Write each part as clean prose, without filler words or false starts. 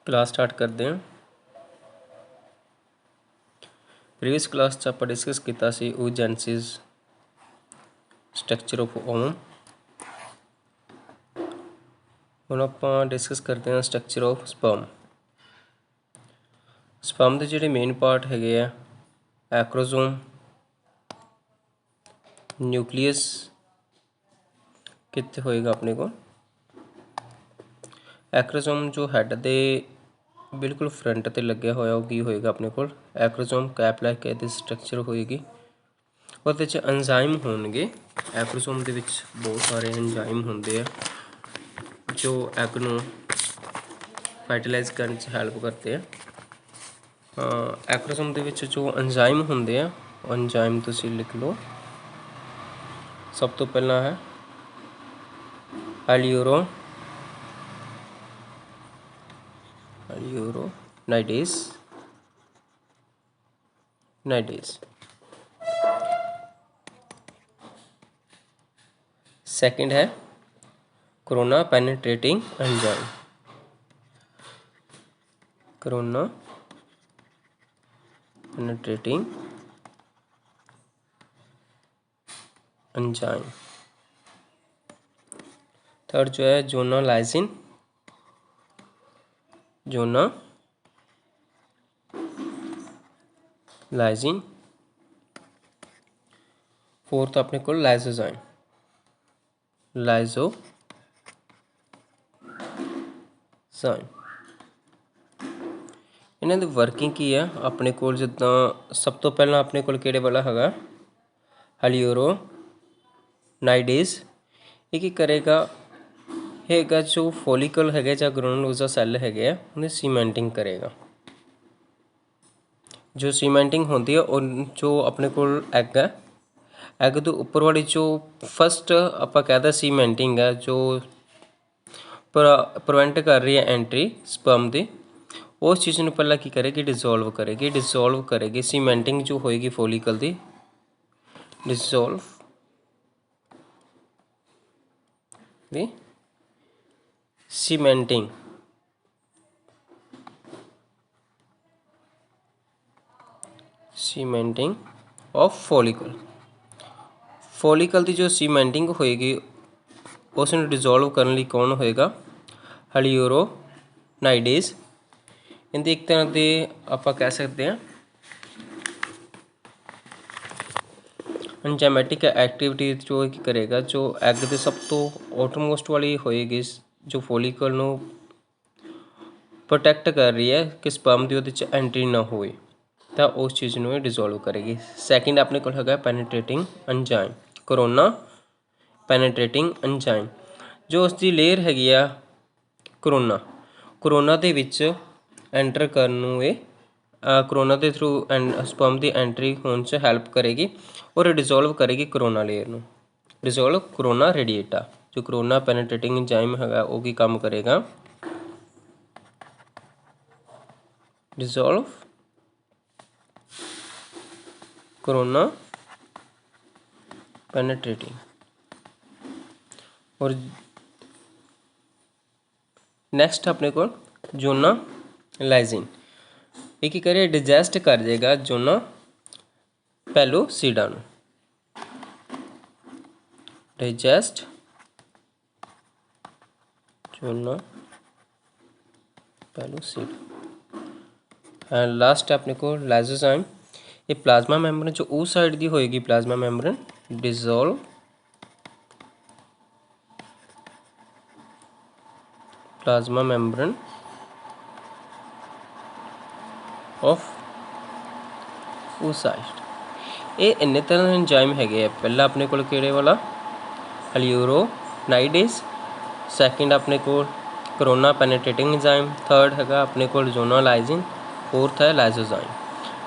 Class start करते हैं। Previous class 'ਚ ਆਪਾਂ ਡਿਸਕਸ ਕੀਤਾ ਸੀ ਓਜੈਂਸਿਸ ਸਟਰਕਚਰ ਆਫ ਓਮ। ਹੁਣ ਆਪਾਂ ਡਿਸਕਸ ਕਰਦੇ ਹਾਂ ਸਟਰਕਚਰ ਆਫ ਸਪਰਮ। ਸਪਰਮ ਦੇ ਜਿਹੜੇ ਮੇਨ ਪਾਰਟ ਹੈਗੇ ਆ ਐਕਰੋਸੋਮ, ਨਿਊਕਲੀਅਸ ਕਿੱਥੇ ਹੋਏਗਾ ਆਪਣੇ ਕੋਲ। ਐਕਰੋਸੋਮ ਜੋ ਹੈਡ ਦੇ ਬਿਲਕੁਲ ਫਰੰਟ ਤੇ ਲੱਗਿਆ ਹੋਇਆ ਉਹ ਕੀ ਹੋਏਗਾ ਆਪਣੇ ਕੋਲ ਐਕਰੋਸੋਮ ਕੈਪ ਲਾਈਕ ਇਹਦੀ ਸਟਰਕਚਰ ਹੋਏਗੀ। ਉਹਦੇ 'ਚ ਐਂਜ਼ਾਈਮ ਹੋਣਗੇ। ਐਕਰੋਸੋਮ ਦੇ ਵਿੱਚ ਬਹੁਤ ਸਾਰੇ ਐਂਜ਼ਾਈਮ ਹੁੰਦੇ ਆ ਜੋ ਐਗ ਨੂੰ ਫਰਟੀਲਾਈਜ਼ ਕਰਨ 'ਚ ਹੈਲਪ ਕਰਦੇ ਆ। ਐਕਰੋਸੋਮ ਦੇ ਵਿੱਚ ਜੋ ਐਂਜ਼ਾਈਮ ਹੁੰਦੇ ਆ ਉਹ ਐਂਜ਼ਾਈਮ ਤੁਸੀਂ ਲਿਖ ਲਓ। ਸਭ ਤੋਂ ਪਹਿਲਾਂ ਹੈ ਨਾਈਡੇਜ਼। सेकंड है corona penetrating enzyme. Corona penetrating enzyme. Third जो है जोनालाइजिन। फोर्थ अपने को लाइसोजाइम। इन्हां दी वर्किंग की है अपने कोल जिद्दां सब तो पहला अपने कोल किहड़े वाला हैगा हाइल्यूरोनाइडेज। ये की करेगा हैगा जो फॉलिकल है जां ग्रेनुलोसा सैल है उन्हें सीमेंटिंग करेगा। जो सीमेंटिंग होती है और जो अपने कोल एग है एग के उपर वाली जो फस्ट आप कहते सीमेंटिंग है जो प्रिवेंट कर रही है एंट्री स्पर्म की, उस चीज़ को पहला की करेगी डिजोल्व करेगी। सीमेंटिंग जो होएगी फॉलिकल की डिजोल्व सीमेंटिंग ऑफ फॉलिकल की जो सीमेंटिंग होएगी उसने डिजोल्व करने लिए कौन होएगा हाइल्यूरोनाइडेज। इनकी एक तरह के आप कह सकते हैं एंजाइमेटिक एक्टिविटी जो करेगा जो एग के सब तो ऑटोमोस्ट वाली होएगी जो फॉलिकल नू प्रोटैक्ट कर रही है कि स्पर्म की उहदे च एंट्री ना होए तो उस चीज़ को डिजोल्व करेगी। सैकेंड अपने को है penetrating enzyme. Corona penetrating enzyme जो उसकी लेयर हैगी आ कोरोना दे विच एंटर करने कोरोना के थ्रू स्पर्म की एंट्री होने से हैल्प करेगी और डिजोल्व करेगी कोरोना लेयर में। डिजोल्व कोरोना रेडिएटा जो कोरोना पेनिट्रेटिंग एंजाइम है वो की काम करेगा डिजोल्व कोरोना पेनिट्रेटिंग। और नैक्सट अपने को जोनालाइजिन ये की करे डिजेस्ट कर देगा जोना पेलोसीडा नू digest zona pellucida. And last अपने को लाइसोजाइम ये प्लाज्मा मैम्ब्रेन जो उस साइड की होएगी plasma membrane dissolve plasma membrane of oocyte। ये इन्ने तरह एंजाइम है पहला अपने को किहड़े वाला हाइल्यूरोनाइडेज। सैकेंड अपने को कोरोना पेनिट्रेटिंग एंजाइम। थर्ड है अपने को जोनालाइजिन। फोर्थ है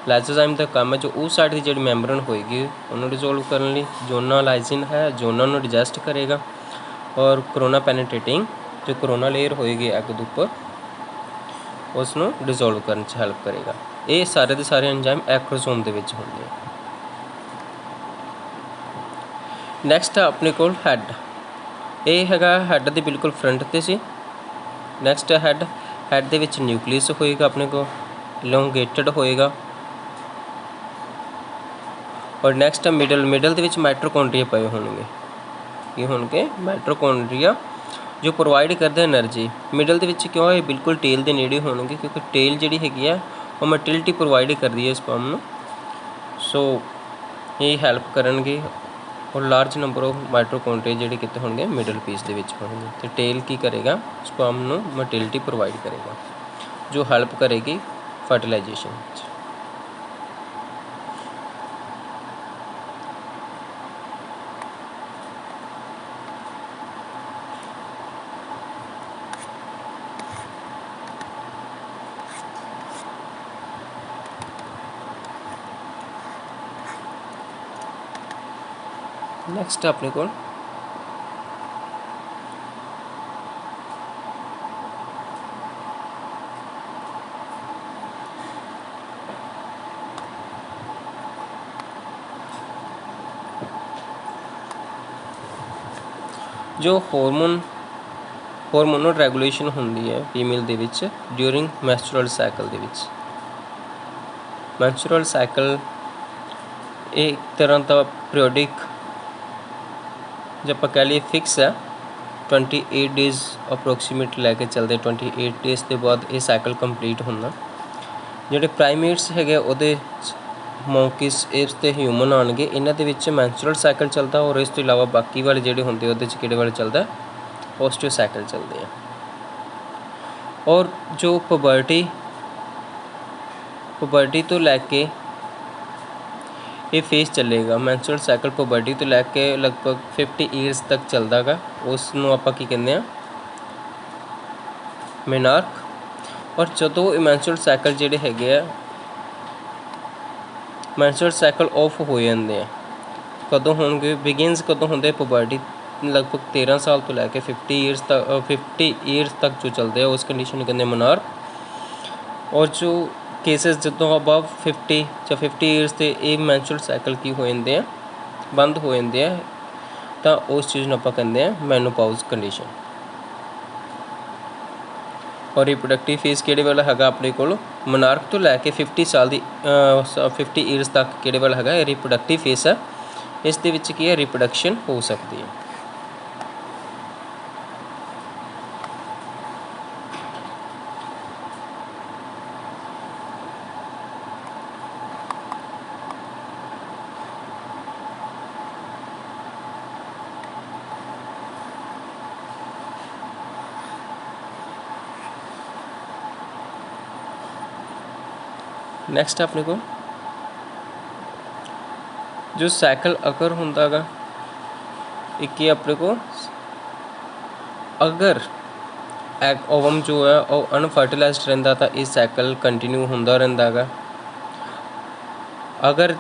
लाइसोजाइम का काम है जो उस साइड की जी मैम्ब्रेन होएगी उन्होंने डिजोल्व करने लिए। जोनालाइजिन है जोना नू डिजेस्ट करेगा और कोरोना पेनिट्रेटिंग जो कोरोना लेयर होएगी एग के उपर उसनों डिजोल्व करने से हैल्प करेगा। ये सारे के सारे एंजाइम एक्रोसोम के विच होंगे। नैक्सट अपने को हैड ये हैगा हैड की बिल्कुल फ्रंट ते सी। नैक्सट हैड ਹੈਡ ਦੇ ਵਿੱਚ ਨਿਊਕਲੀਅਸ ਹੋਏਗਾ ਆਪਣੇ ਕੋਲ, ਇਲੋਂਗੇਟਡ ਹੋਏਗਾ। ਔਰ ਨੈਕਸਟ ਮਿਡਲ ਦੇ ਵਿੱਚ ਮਾਈਟੋਕੌਂਡਰੀਆ ਪਏ ਹੋਣਗੇ। ਕੀ ਹੋਣਗੇ? ਮਾਈਟੋਕੌਂਡਰੀਆ ਜੋ ਪ੍ਰੋਵਾਈਡ ਕਰਦੇ ਐਨਰਜੀ। ਮਿਡਲ ਦੇ ਵਿੱਚ ਕਿਉਂ ਇਹ ਬਿਲਕੁਲ ਟੇਲ ਦੇ ਨੇੜੇ ਹੋਣਗੇ, ਕਿਉਂਕਿ ਟੇਲ ਜਿਹੜੀ ਹੈਗੀ ਆ ਉਹ ਮੋਟਿਲਿਟੀ ਪ੍ਰੋਵਾਈਡ ਕਰਦੀ ਹੈ ਸਪਰਮ ਨੂੰ। ਸੋ ਇਹ ਹੈਲਪ ਕਰਨਗੇ। ਔਰ ਲਾਰਜ ਨੰਬਰ ਆਫ ਮਾਈਟੋਕੌਂਡਰੀਆ ਜਿਹੜੇ ਕਿਤੇ ਹੋਣਗੇ? ਮਿਡਲ ਪੀਸ ਦੇ ਵਿੱਚ ਹੋਣਗੇ। ਅਤੇ ਟੇਲ ਕੀ ਕਰੇਗਾ? ਸਪਰਮ ਨੂੰ ਮੋਟਿਲਿਟੀ ਪ੍ਰੋਵਾਈਡ ਕਰੇਗਾ, ਜੋ ਹੈਲਪ ਕਰੇਗੀ ਫਰਟੀਲਾਈਜੇਸ਼ਨ ਵਿੱਚ। ਨੈਕਸਟ ਆਪਣੇ ਕੋਲ ਜੋ ਹਾਰਮੋਨਲ ਰੈਗੂਲੇਸ਼ਨ ਹੁੰਦੀ ਹੈ ਫੀਮੇਲ ਦੇ ਵਿੱਚ ਡਿਊਰਿੰਗ ਮੈਂਸਟਰੁਅਲ ਸਾਈਕਲ ਦੇ ਵਿੱਚ। ਮੈਂਸਟਰੁਅਲ ਸਾਈਕਲ ਇਹ ਇੱਕ ਤਰ੍ਹਾਂ ਦਾ ਪੀਰੀਓਡਿਕ, ਜੇ ਆਪਾਂ ਕਹਿ ਲਈਏ ਫਿਕਸ ਹੈ, 28 ਡੇਜ਼ ਅਪਰੋਕਸੀਮੇਟ ਲੈ ਕੇ ਚੱਲਦੇ। 28 ਡੇਜ਼ ਦੇ ਬਾਅਦ ਇਹ ਸਾਈਕਲ ਕੰਪਲੀਟ ਹੁੰਦਾ। ਜਿਹੜੇ ਪ੍ਰਾਈਮੇਟਸ ਹੈਗੇ ਉਹਦੇ ਮੌਂਕੀਸ, ਏਪਸ ਅਤੇ ਹਿਊਮਨ ਆਉਣਗੇ। ਇਹਨਾਂ ਦੇ ਵਿੱਚ ਮੈਂਸਟਰੁਅਲ ਸਾਈਕਲ ਚੱਲਦਾ। ਔਰ ਇਸ ਤੋਂ ਇਲਾਵਾ ਬਾਕੀ ਵਾਲੇ ਜਿਹੜੇ ਹੁੰਦੇ ਉਹਦੇ 'ਚ ਕਿਹੜੇ ਵਾਲੇ ਚੱਲਦਾ? ਪੋਸਟਿਵ ਸਾਈਕਲ ਚੱਲਦੇ ਆ। ਔਰ ਜੋ ਪੁਬਰਟੀ ਤੋਂ ਲੈ ਕੇ ਇਹ ਫੇਸ ਚੱਲੇਗਾ। ਮੈਂਸਟਰੁਅਲ ਸਾਈਕਲ ਪੁਬਰਟੀ ਤੋਂ ਲੈ ਕੇ ਲਗਭਗ 50 ਈਅਰਸ ਤੱਕ ਚੱਲਦਾ ਗਾ। ਉਸ ਨੂੰ ਆਪਾਂ ਕੀ ਕਹਿੰਦੇ ਹਾਂ? ਮੇਨਾਰਕ। ਔਰ ਜਦੋਂ ਇਹ ਮੈਂਸਟਰੁਅਲ ਸਾਈਕਲ ਜਿਹੜੇ ਹੈਗੇ ਆ, ਮੈਂਸਟਰੁਅਲ ਸਾਈਕਲ ਆਫ ਹੋ ਜਾਂਦੇ ਆ, ਕਦੋਂ ਹੋਣਗੇ? ਬਿਗਿਨਸ ਕਦੋਂ ਹੁੰਦੇ? ਪੁਬਰਟੀ ਲਗਭਗ 13 ਸਾਲ ਤੋਂ ਲੈ ਕੇ 50 ਈਅਰਸ ਤੱਕ ਜੋ ਚੱਲਦੇ ਆ, ਉਸ ਕੰਡੀਸ਼ਨ ਨੂੰ ਕਹਿੰਦੇ ਮੋਨਾਰਕ। ਔਰ ਜੋ ਕੇਸਿਸ ਜਦੋਂ ਅਬਵ 50 ਜਾਂ 50 ਈਅਰਸ 'ਤੇ ਇਹ ਮੈਂਸਟਰੁਅਲ ਸਾਈਕਲ ਕੀ ਹੋ ਜਾਂਦੇ ਆ? ਬੰਦ ਹੋ ਜਾਂਦੇ ਆ। ਤਾਂ ਉਸ ਚੀਜ਼ ਨੂੰ ਆਪਾਂ ਕਹਿੰਦੇ ਆ ਮੈਨੋਪਾਉਜ਼ ਕੰਡੀਸ਼ਨ। ਔਰ ਰਿਪਰੋਡਕਟਿਵ ਫੇਜ਼ ਕਿਹੜੇ ਵਾਲਾ ਹੈਗਾ ਆਪਣੇ ਕੋਲ? ਮੋਨਾਰਕ ਤੋਂ ਲੈ ਕੇ 50 ਈਅਰਸ ਤੱਕ ਕਿਹੜੇ ਵਾਲਾ ਹੈਗਾ? ਇਹ ਰਿਪਰੋਡਕਟਿਵ ਫੇਜ਼ ਹੈ। ਇਸ ਦੇ ਵਿੱਚ ਕੀ ਹੈ? ਰਿਪਰੋਡਕਸ਼ਨ ਹੋ ਸਕਦੀ ਹੈ। ਨੈਕਸਟ ਆਪਣੇ ਕੋਲ ਜੋ ਸਾਈਕਲ ਅਕਰ ਹੁੰਦਾ ਗਾ, ਇੱਕ ਹੀ ਆਪਣੇ ਕੋਲ ਅਗਰ ਐਗ ਓਵਮ ਜੋ ਹੈ ਉਹ ਅਨਫਰਟੀਲਾਈਜ਼ਡ ਰਹਿੰਦਾ ਤਾਂ ਇਹ ਸਾਈਕਲ ਕੰਟੀਨਿਊ ਹੁੰਦਾ ਰਹਿੰਦਾ ਗਾ। ਅਗਰ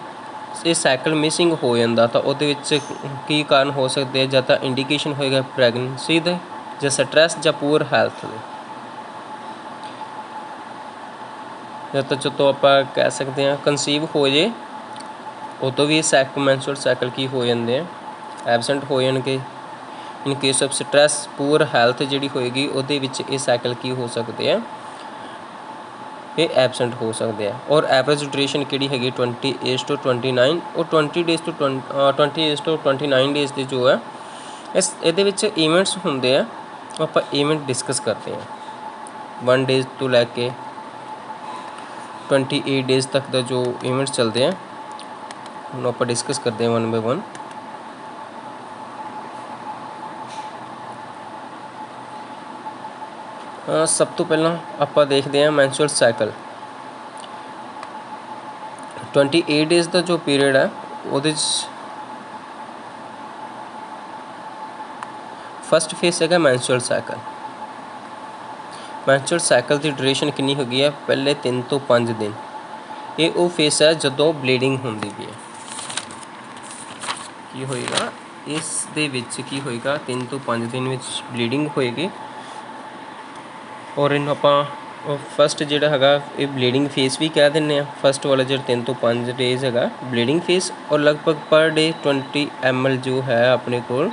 ਇਹ ਸਾਈਕਲ ਮਿਸਿੰਗ ਹੋ ਜਾਂਦਾ ਤਾਂ ਉਹਦੇ ਵਿੱਚ ਕੀ ਕਾਰਨ ਹੋ ਸਕਦੇ ਆ? ਜਾਂ ਤਾਂ ਇੰਡੀਕੇਸ਼ਨ ਹੋਏਗਾ ਪ੍ਰੈਗਨੈਂਸੀ ਦੇ, ਜਾਂ ਸਟਰੈਸ, ਜਾਂ ਪੂਅਰ ਹੈਲਥ ਦੇ। ਜਾਂ ਤਾਂ ਜਦੋਂ ਆਪਾਂ ਕਹਿ ਸਕਦੇ ਹਾਂ ਕਨਸੀਵ ਹੋ ਜੇ, ਉਦੋਂ ਵੀ ਮੈਂਸਟਰੁਅਲ ਸਾਈਕਲ ਕੀ ਹੋ ਜਾਂਦੇ ਆ? ਐਬਸੈਂਟ ਹੋ ਜਾਣਗੇ। In case of stress, poor health ਜਿਹੜੀ ਹੋਏਗੀ ਉਹਦੇ ਵਿੱਚ ਇਹ ਸਾਈਕਲ ਕੀ ਹੋ ਸਕਦੇ ਆ? ਇਹ ਐਬਸੈਂਟ ਹੋ ਸਕਦੇ ਆ। ਔਰ ਐਵਰੇਜ ਡਿਊਰੇਸ਼ਨ ਕਿਹੜੀ ਹੈਗੀ? 20 ਏਜ ਤੋਂ 29। ਔਰ 20 ਏਜ ਤੋਂ 29 ਡੇਜ਼ ਦੇ ਜੋ ਹੈ ਇਹਦੇ ਵਿੱਚ ਈਵੈਂਟਸ ਹੁੰਦੇ ਆ। ਆਪਾਂ ਈਵੈਂਟ ਡਿਸਕਸ ਕਰਦੇ ਹਾਂ। 1 ਡੇਜ਼ ਤੋਂ ਲੈ ਕੇ 28 ਡੇਜ਼ ਤੱਕ ਦਾ ਜੋ ਈਵੈਂਟਸ ਚੱਲਦੇ ਆ ਉਹਨੂੰ ਆਪਾਂ ਡਿਸਕਸ ਕਰਦੇ ਹਾਂ 1 ਬਾਏ 1। ਸਭ ਤੋਂ ਪਹਿਲਾਂ ਆਪਾਂ ਦੇਖਦੇ ਹਾਂ ਮੈਂਸਟਰੁਅਲ ਸਾਈਕਲ। 28 ਡੇਜ਼ ਦਾ ਜੋ ਪੀਰੀਅਡ ਹੈ ਉਹਦੇ 'ਚ ਫਸਟ ਫੇਸ ਹੈਗਾ ਮੈਂਸਟਰੁਅਲ ਸਾਈਕਲ। ਮੈਂਸਟਰੁਅਲ ਸਾਈਕਲ ਦੀ ਡਿਊਰੇਸ਼ਨ ਕਿੰਨੀ ਹੈਗੀ ਹੈ? ਪਹਿਲੇ 3 ਤੋਂ 5 ਦਿਨ। ਇਹ ਉਹ ਫੇਸ ਹੈ ਜਦੋਂ ਬਲੀਡਿੰਗ ਹੁੰਦੀ ਪਈ ਹੈ। ਕੀ ਹੋਏਗਾ ਇਸ ਦੇ ਵਿੱਚ? ਕੀ ਹੋਏਗਾ? 3 ਤੋਂ 5 ਦਿਨ ਵਿੱਚ ਬਲੀਡਿੰਗ ਹੋਏਗੀ। ਔਰ ਇਹਨੂੰ ਆਪਾਂ ਫਸਟ ਜਿਹੜਾ ਹੈਗਾ ਇਹ ਬਲੀਡਿੰਗ ਫੇਸ ਵੀ ਕਹਿ ਦਿੰਦੇ ਹਾਂ। ਫਸਟ ਵਾਲਾ ਜਿਹੜਾ 3 ਤੋਂ 5 ਡੇਜ਼ ਹੈਗਾ ਬਲੀਡਿੰਗ ਫੇਸ। ਔਰ ਲਗਭਗ ਪਰ ਡੇ 20 ml ਜੋ ਹੈ ਆਪਣੇ ਕੋਲ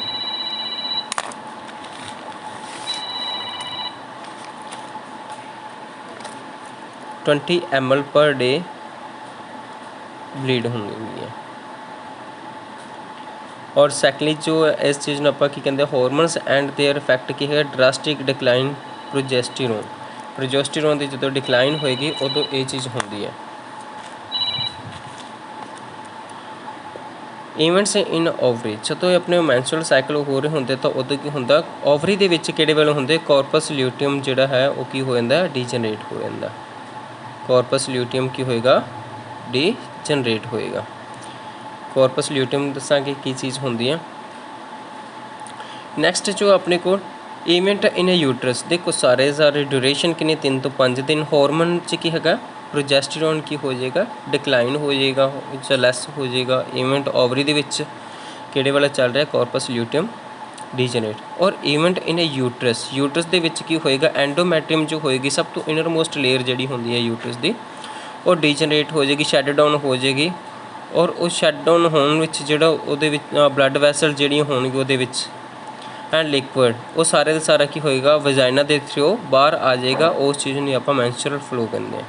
20 ml पर डे ब्लीड होंगी है। और सैकंडली जो इस चीज़ में आप कहते हैं हार्मोन्स एंड देयर इफैक्ट की है ड्रास्टिक डिक्लाइन प्रोजेस्टेरोन की जो डिक्लाइन होएगी उदों ये चीज़ होंगी है। इवेंट्स इन ओवरी जो अपने मैंसुरल साइकिल हो रहे होंगे तो उदों की होंगे ओवरी के किहड़े वेले होंगे कॉर्पस ल्यूटियम जिहड़ा है वो की हो जाता डीजनरेट हो जाता। कॉर्पस ल्यूटियम की होएगा डीजनरेट होएगा। कॉर्पस ल्यूटियम दसांगे की चीज़ होंदी है। नैक्सट जो अपने को इवेंट इन यूट्रस देखो सारे ड्यूरेशन कितनी 3 तो 5 दिन। हार्मोन च की है प्रोजेस्टेरोन की हो जाएगा डिक्लाइन हो जाएगा लैस हो जाएगा। इवेंट ओवरी दे विच किहड़े वाला चल रहा है कॉर्पस ल्यूटियम डीजनरेट। और इवेंट इन यूट्रस दे विच की होएगा एंडोमैट्रियम जो होएगी सब तो इनर मोस्ट लेयर जिहड़ी होंदी है यूट्रस दी और डीजनरेट हो जाएगी शैड डाउन हो जाएगी। और उस शट डाउन होने विच जिहड़ा उहदे विच ब्लड वैसल जिहड़ियां होणगियां उहदे विच एंड लिक्विड वो सारे का सारा की होएगा वजाइना के थ्रू बाहर आ जाएगा। उस चीज़ नहीं आप मैंसुरल फ्लो कहते हैं।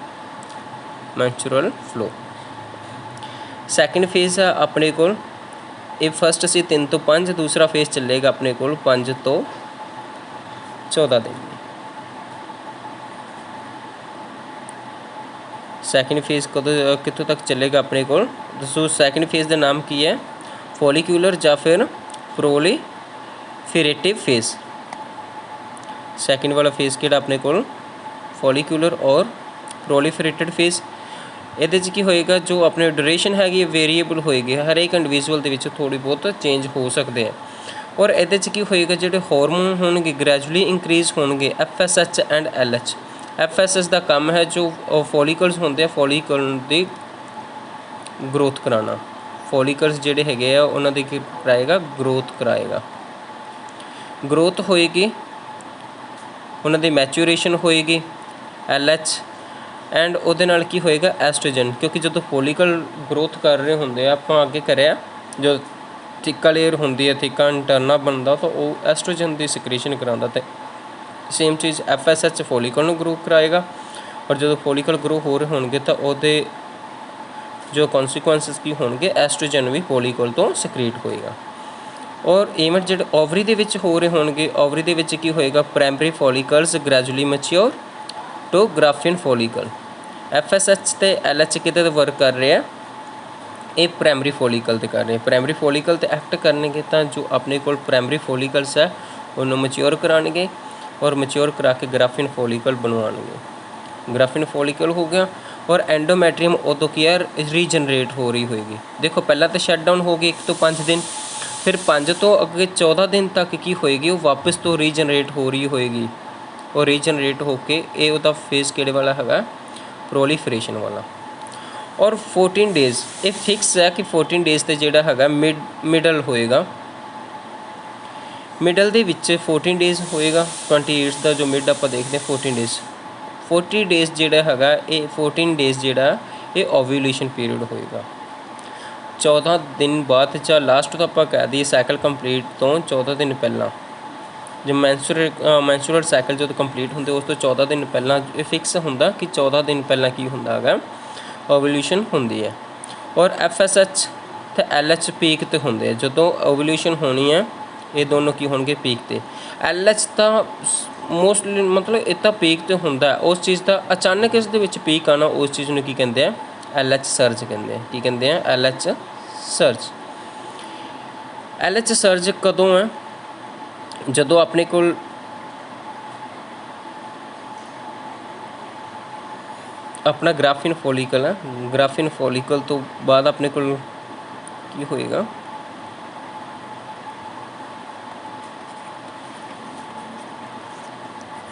मैंसुरल फ्लो सैकेंड फेज़ है अपने को ये फस्ट असी 3 तो 5 दूसरा फेज़ चलेगा अपने को 5 तो 14 दिन। सैकेंड फेज़ कदों कितों तक चलेगा अपने को दसो। सैकेंड फेज़ का नाम की है फॉलिक्यूलर या फिर प्रोलीफेरेटिव फेज़। सैकेंड वाला फेज़ किहड़ा अपने को फॉलिक्यूलर और प्रोलीफेरेटेड फेज़। ये की होएगा जो अपने ड्यूरेशन हैगी वेरीएबल होएगी हर एक इंडिविजुअल के थोड़ी बहुत चेंज हो सकते हैं। और ये की होएगा जो हार्मोन होंगे ग्रैजुअली इंक्रीज होंगे FSH एंड LH। FSH का काम है जो फॉलिकल्स होंगे फॉलिकल की ग्रोथ कराना। फॉलिकल्स जिहड़े हैगे आ उन्हां दी की कराएगा ग्रोथ कराएगा। ग्रोथ होएगी उन्हां दी मैच्योरेशन होएगी LH एंड उहदे नाल की होएगा एस्ट्रोजन। क्योंकि जो फॉलिकल ग्रोथ कर रहे होंगे आप अगे करिया जो थिका लेयर होंदी है थिका इंटरना बनता तो वो एस्ट्रोजन की सिक्रीशन करांदा। तो सेम चीज़ FSH फॉलिकल ग्रो कराएगा। और जो फॉलिकल ग्रो हो रहे होंगे तो वो जो कॉन्सिक्वेंसिस की होंगे एस्ट्रोजन भी फॉलिकल तो सिक्रीट होएगा। और इवेंट जो ओवरी के हो रहे होंगे ओवरी के की होएगा primary follicles gradually mature to Graafian follicle. FSH ते LH किते वर्क कर रहे हैं ये प्राइमरी फॉलिकल ते कर रहे हैं। प्राइमरी फॉलिकल ते एक्ट करने तो जो अपने को प्राइमरी फॉलिकल्स है उन्होंने मैच्योर कराएंगे और मैच्योर करा के ग्राफियन फॉलिकल बनवाएंगे। ग्राफियन फॉलिकल हो गया। और एंडोमैट्रियम उदों की यार रीजनरेट हो रही होएगी। देखो पहला तो शट डाउन हो गई 1 तो 5 दिन फिर 5 तो अगे 14 दिन तक की होएगी वो वापस तो रीजनरेट हो रही होएगी। और रीजनरेट होके ये उसका फेज़ किहड़े वाला है प्रोलीफरेशन वाला। और 14 डेज़ ये फिक्स है कि 14 डेज़ से जोड़ा है मिडल होएगा। मिडल के 14 डेज़ होएगा 28 का जो मिड आप देखते हैं 14 डेज़ 40 डेज़ जोड़ा है ये 14 डेज़ जोड़ा ये ओव्यूलेशन पीरियड होएगा। 14 दिन बाद चाहे लास्ट तो आप कह दी साइकिल कंप्लीट तो 14 दिन पहला जो मैंसुरल साइकिल जो कंप्लीट होंगे उस तो 14 दिन पहला ये फिक्स होंदा कि 14 दिन पहला की होंदा है ओव्यूलेशन होंदी है। और FSH तो LH पीक ते होंगे जो ओव्यूलेशन होनी है ये दोनों की होंगे पीक ते। LH तो मोस्टली मतलब इतना पीक तो होंदा है उस चीज़ का अचानक इस पीक आना उस चीज़ में की कहते हैं LH सर्ज कहते हैं। की कहते हैं LH सर्ज। LH सर्ज कदों है जदों अपने को अपना ग्राफियन फॉलिकल है ग्राफियन फॉलिकल तो बाद अपने को की होएगा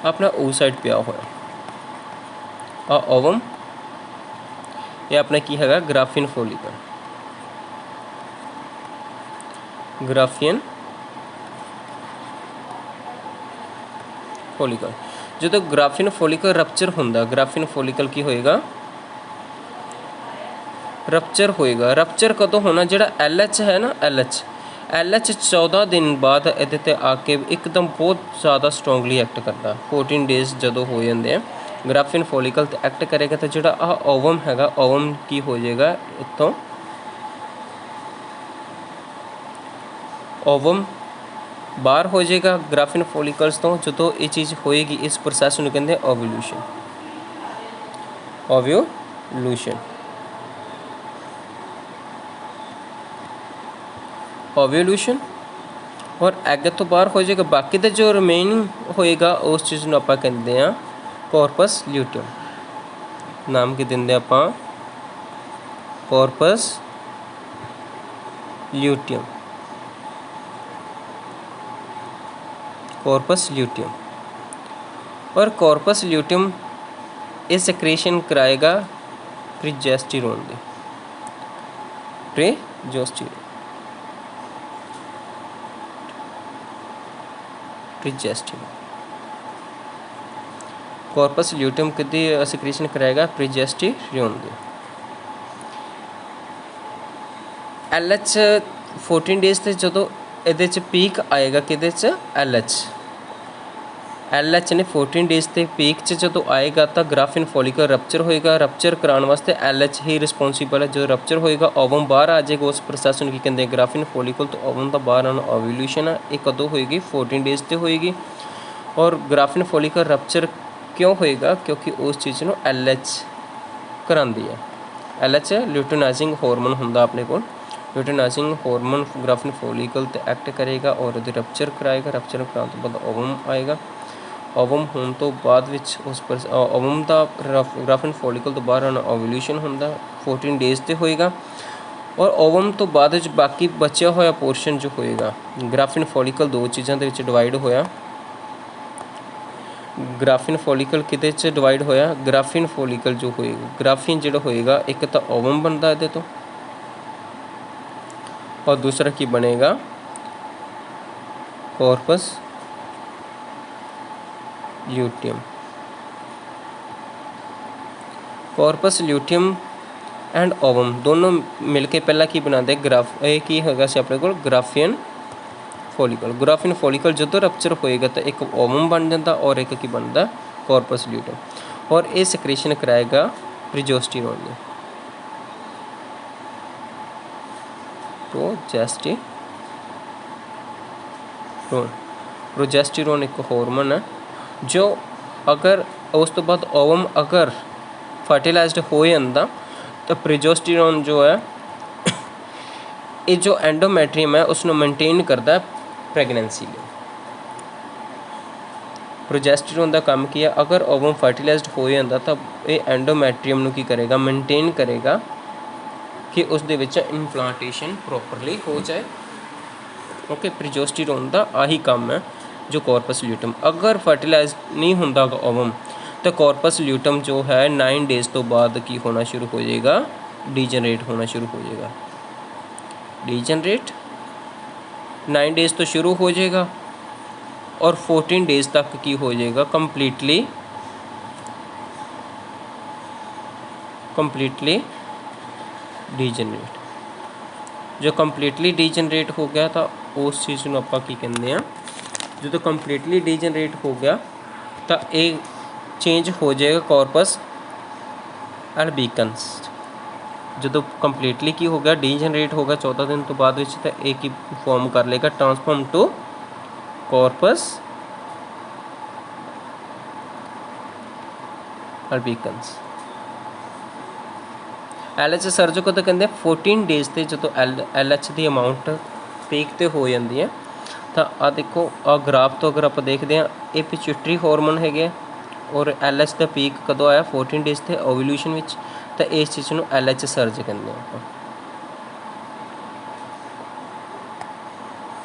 अपना ओसाइड पिया हुआ ओवम ये अपना की है ग्राफियन फॉलिकल। ग्राफियन फॉलिकल जो ग्राफियन फॉलिकल रप्चर होंदा ग्राफियन फॉलिकल की होएगा रप्चर होएगा। रप्चर कदों होना जोड़ा LH है ना LH 14 दिन बाद ये आके एकदम बहुत ज़्यादा स्ट्रोंगली एक्ट करता। 14 डेज़ जो हो जाते हैं ग्राफिन फॉलिकल ते एक्ट करेगा तो जोड़ा आ ओवम हैगा ओवम की हो जाएगा इतों ओवम बाहर हो जाएगा ग्राफिन फॉलिकल्स तो जो ये चीज़ होएगी इस प्रोसैस नूं कहंदे ओव्यूलेशन ओव्यूलेशन ओव्यूलेशन और एग तो बाहर हो जाएगा बाकी का जो रिमेनिंग होएगा उस चीज़ नूं आपां कहंदे आ कॉर्पस ल्यूटियम नाम की देंगे आपां कॉर्पस ल्यूटियम कॉर्पस ल्यूटियम और कॉर्पस ल्यूटियम ये सेक्रेशन कराएगा प्रोजेस्टेरोन दी प्रोजेस्टेरोन कॉर्पस ल्यूटियम कितनी सेक्रेशन कराएगा प्रोजेस्टेरोन दी LH 14 डेज़ से जो ये पीक आएगा कि LH ने 14 डेज़ से पीक जो आएगा तो ग्राफिन फॉलिकल रप्चर होएगा रप्चर कराने वास्ते LH ही रिस्पोंसिबल है जो रप्चर होएगा ओवम बाहर आ जाएगा उस प्रोसैस की कहते हैं ग्राफिन फॉलिकल तो ओवम का बाहर आना ओव्यूलेशन है ये कदों होएगी 14 डेज़ से होएगी और ग्राफिन फॉलिकल रप्चर क्यों होएगा क्योंकि उस चीज़ को LH करांदी है LH ल्यूटिनाइजिंग हार्मोन होंदा अपने को ल्यूटिनाइजिंग हार्मोन ग्राफिन फॉलिकल ते एक्ट करेगा और वो रप्चर कराएगा रप्चर कराने तो बाद ओवम आएगा ओवम होने तो बाद विच उस पर ओवम का ग्राफिन फॉलिकल तो बाहर आना ओव्यूलेशन होंदा 14 डेज़ से होएगा और ओवम तो बाद विच बाकी बचा होया पोर्शन जो होएगा ग्राफिन फॉलिकल दो चीज़ों के डिवाइड होया ग्राफिन फॉलिकल किते च डिवाइड होया ग्राफिन फॉलिकल जो होएगा ग्राफिन जो होएगा एक तो ओवम बनता है तो और दूसरा की बनेगा corpus luteum corpus luteum and ovum दोनों मिलके पहला की बनाते ग्राफ ये की होगा से अपने को ग्राफियन फॉलिकल जो रप्चर होएगा तो एक ओवम बन जाता और एक की बनता कॉर्पस ल्यूटियम और ये सेक्रेशन कराएगा प्रोजेस्टेरोन ने प्रोजेस्टेरोन एक हार्मोन है जो अगर उस तो बाद ओवम अगर फर्टिलाइज्ड हो जाता तो प्रोजेस्टेरोन जो है ये जो एंडोमेट्रियम है उसको मेनटेन करता है प्रेगनेंसी लिए प्रोजेस्टेरोन का काम किया अगर ओवम फर्टिलाइज्ड हो जाता तो ये एंडोमेट्रियम की करेगा मेनटेन करेगा कि उस दे विच इम्प्लांटेशन प्रॉपरली हो जाए ओके प्रोजेस्टेरोन का आही काम है जो कॉर्पस ल्यूटियम अगर फर्टिलाइज नहीं होंदा ओवम तो कॉर्पस ल्यूटियम जो है 9 डेज़ तो बाद की होना शुरू हो जाएगा डीजनरेट होना शुरू हो जाएगा डीजनरेट 9 डेज़ तो शुरू हो जाएगा और 14 डेज़ तक की हो जाएगा कम्प्लीटली डीजनरेट जो कम्प्लीटली डीजनरेट हो गया था उस चीज़ को आप कहते हैं जो तो कम्प्लीटली डीजनरेट हो गया तो ये चेंज हो जाएगा कॉर्पस अल्बिकन्स जो तो कम्प्लीटली की हो गया डीजनरेट होगा 14 दिन तो बाद तो एक ही फॉर्म कर लेगा transform to corpus albicans LH surge को तो कहते 14 डेज़ से जो तो LH की अमाउंट पीक तो हो जाती है तो आ देखो आ ग्राफ तो अगर आप देखते हैं ये पिट्यूटरी हार्मोन है और LH का पीक कदों आया 14 डेज़ से ओव्यूलेशन में तो इस चीज़ को LH सर्ज कहते हैं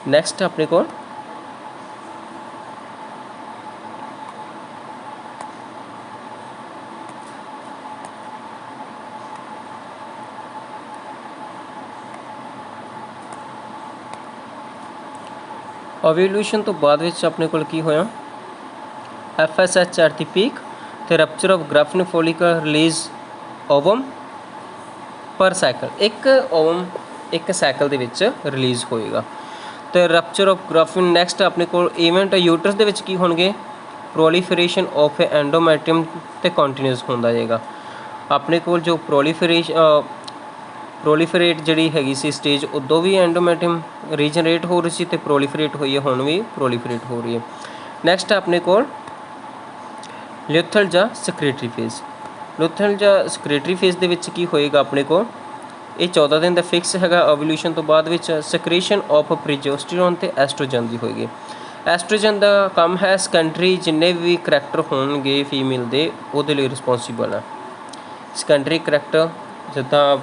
नैक्सट अपने को ओव्यूलेशन तो बाद विच अपने को की होया FSH एट द पीक तो rupture of graphene follicle release ovum पर साइकिल एक ओवम एक साइकिल दे विच रिलीज़ होएगा तो रप्चर ऑफ ग्राफिन नैक्सट अपने को इवेंट यूटरस दे विच की होणगे ਪ੍ਰੋਲੀਫਰੇਸ਼ਨ ਆਫ ਐਂਡੋਮੈਟਰੀਅਮ ਤੇ ਕੰਟੀਨਿਊਸ ਹੁੰਦਾ ਜਾਏਗਾ। ਆਪਣੇ ਕੋਲ ਜੋ ਪ੍ਰੋਲੀਫਰੇਟ ਜਿਹੜੀ ਹੈਗੀ ਸੀ ਸਟੇਜ, ਉਦੋਂ ਵੀ ਐਂਡੋਮੈਟਰੀਅਮ ਰੀਜਨਰੇਟ ਹੋ ਰਹੀ ਸੀ ਅਤੇ ਪ੍ਰੋਲੀਫਰੇਟ ਹੋਈ ਹੈ, ਹੁਣ ਵੀ ਪ੍ਰੋਲੀਫਰੇਟ ਹੋ ਰਹੀ ਹੈ। ਨੈਕਸਟ ਆਪਣੇ ਕੋਲ ਲਿਊਥਲ ਜਾਂ ਸਕ੍ਰੇਟਰੀ ਫੇਜ਼। ਲਿਊਥਲ ਜਾਂ ਸਕ੍ਰੇਟਰੀ ਫੇਜ਼ ਦੇ ਵਿੱਚ ਕੀ ਹੋਏਗਾ ਆਪਣੇ ਕੋਲ, ਇਹ 14 ਦਿਨ ਦਾ ਫਿਕਸ ਹੈਗਾ। ਓਵੂਲੇਸ਼ਨ ਤੋਂ ਬਾਅਦ ਵਿੱਚ ਸਕ੍ਰੀਸ਼ਨ ਆਫ ਪ੍ਰੋਜੈਸਟਰੋਨ ਅਤੇ ਐਸਟ੍ਰੋਜਨ ਦੀ ਹੋਏਗੀ। ਐਸਟ੍ਰੋਜਨ ਦਾ ਕੰਮ ਹੈ ਸੈਕੰਡਰੀ ਜਿੰਨੇ ਵੀ ਕਰੈਕਟਰ ਹੋਣਗੇ ਫੀਮੇਲ ਦੇ, ਉਹਦੇ ਲਈ ਰਿਸਪੋਂਸੀਬਲ ਹੈ। ਸੈਕੰਡਰੀ ਕਰੈਕਟਰ ਜਿੱਦਾਂ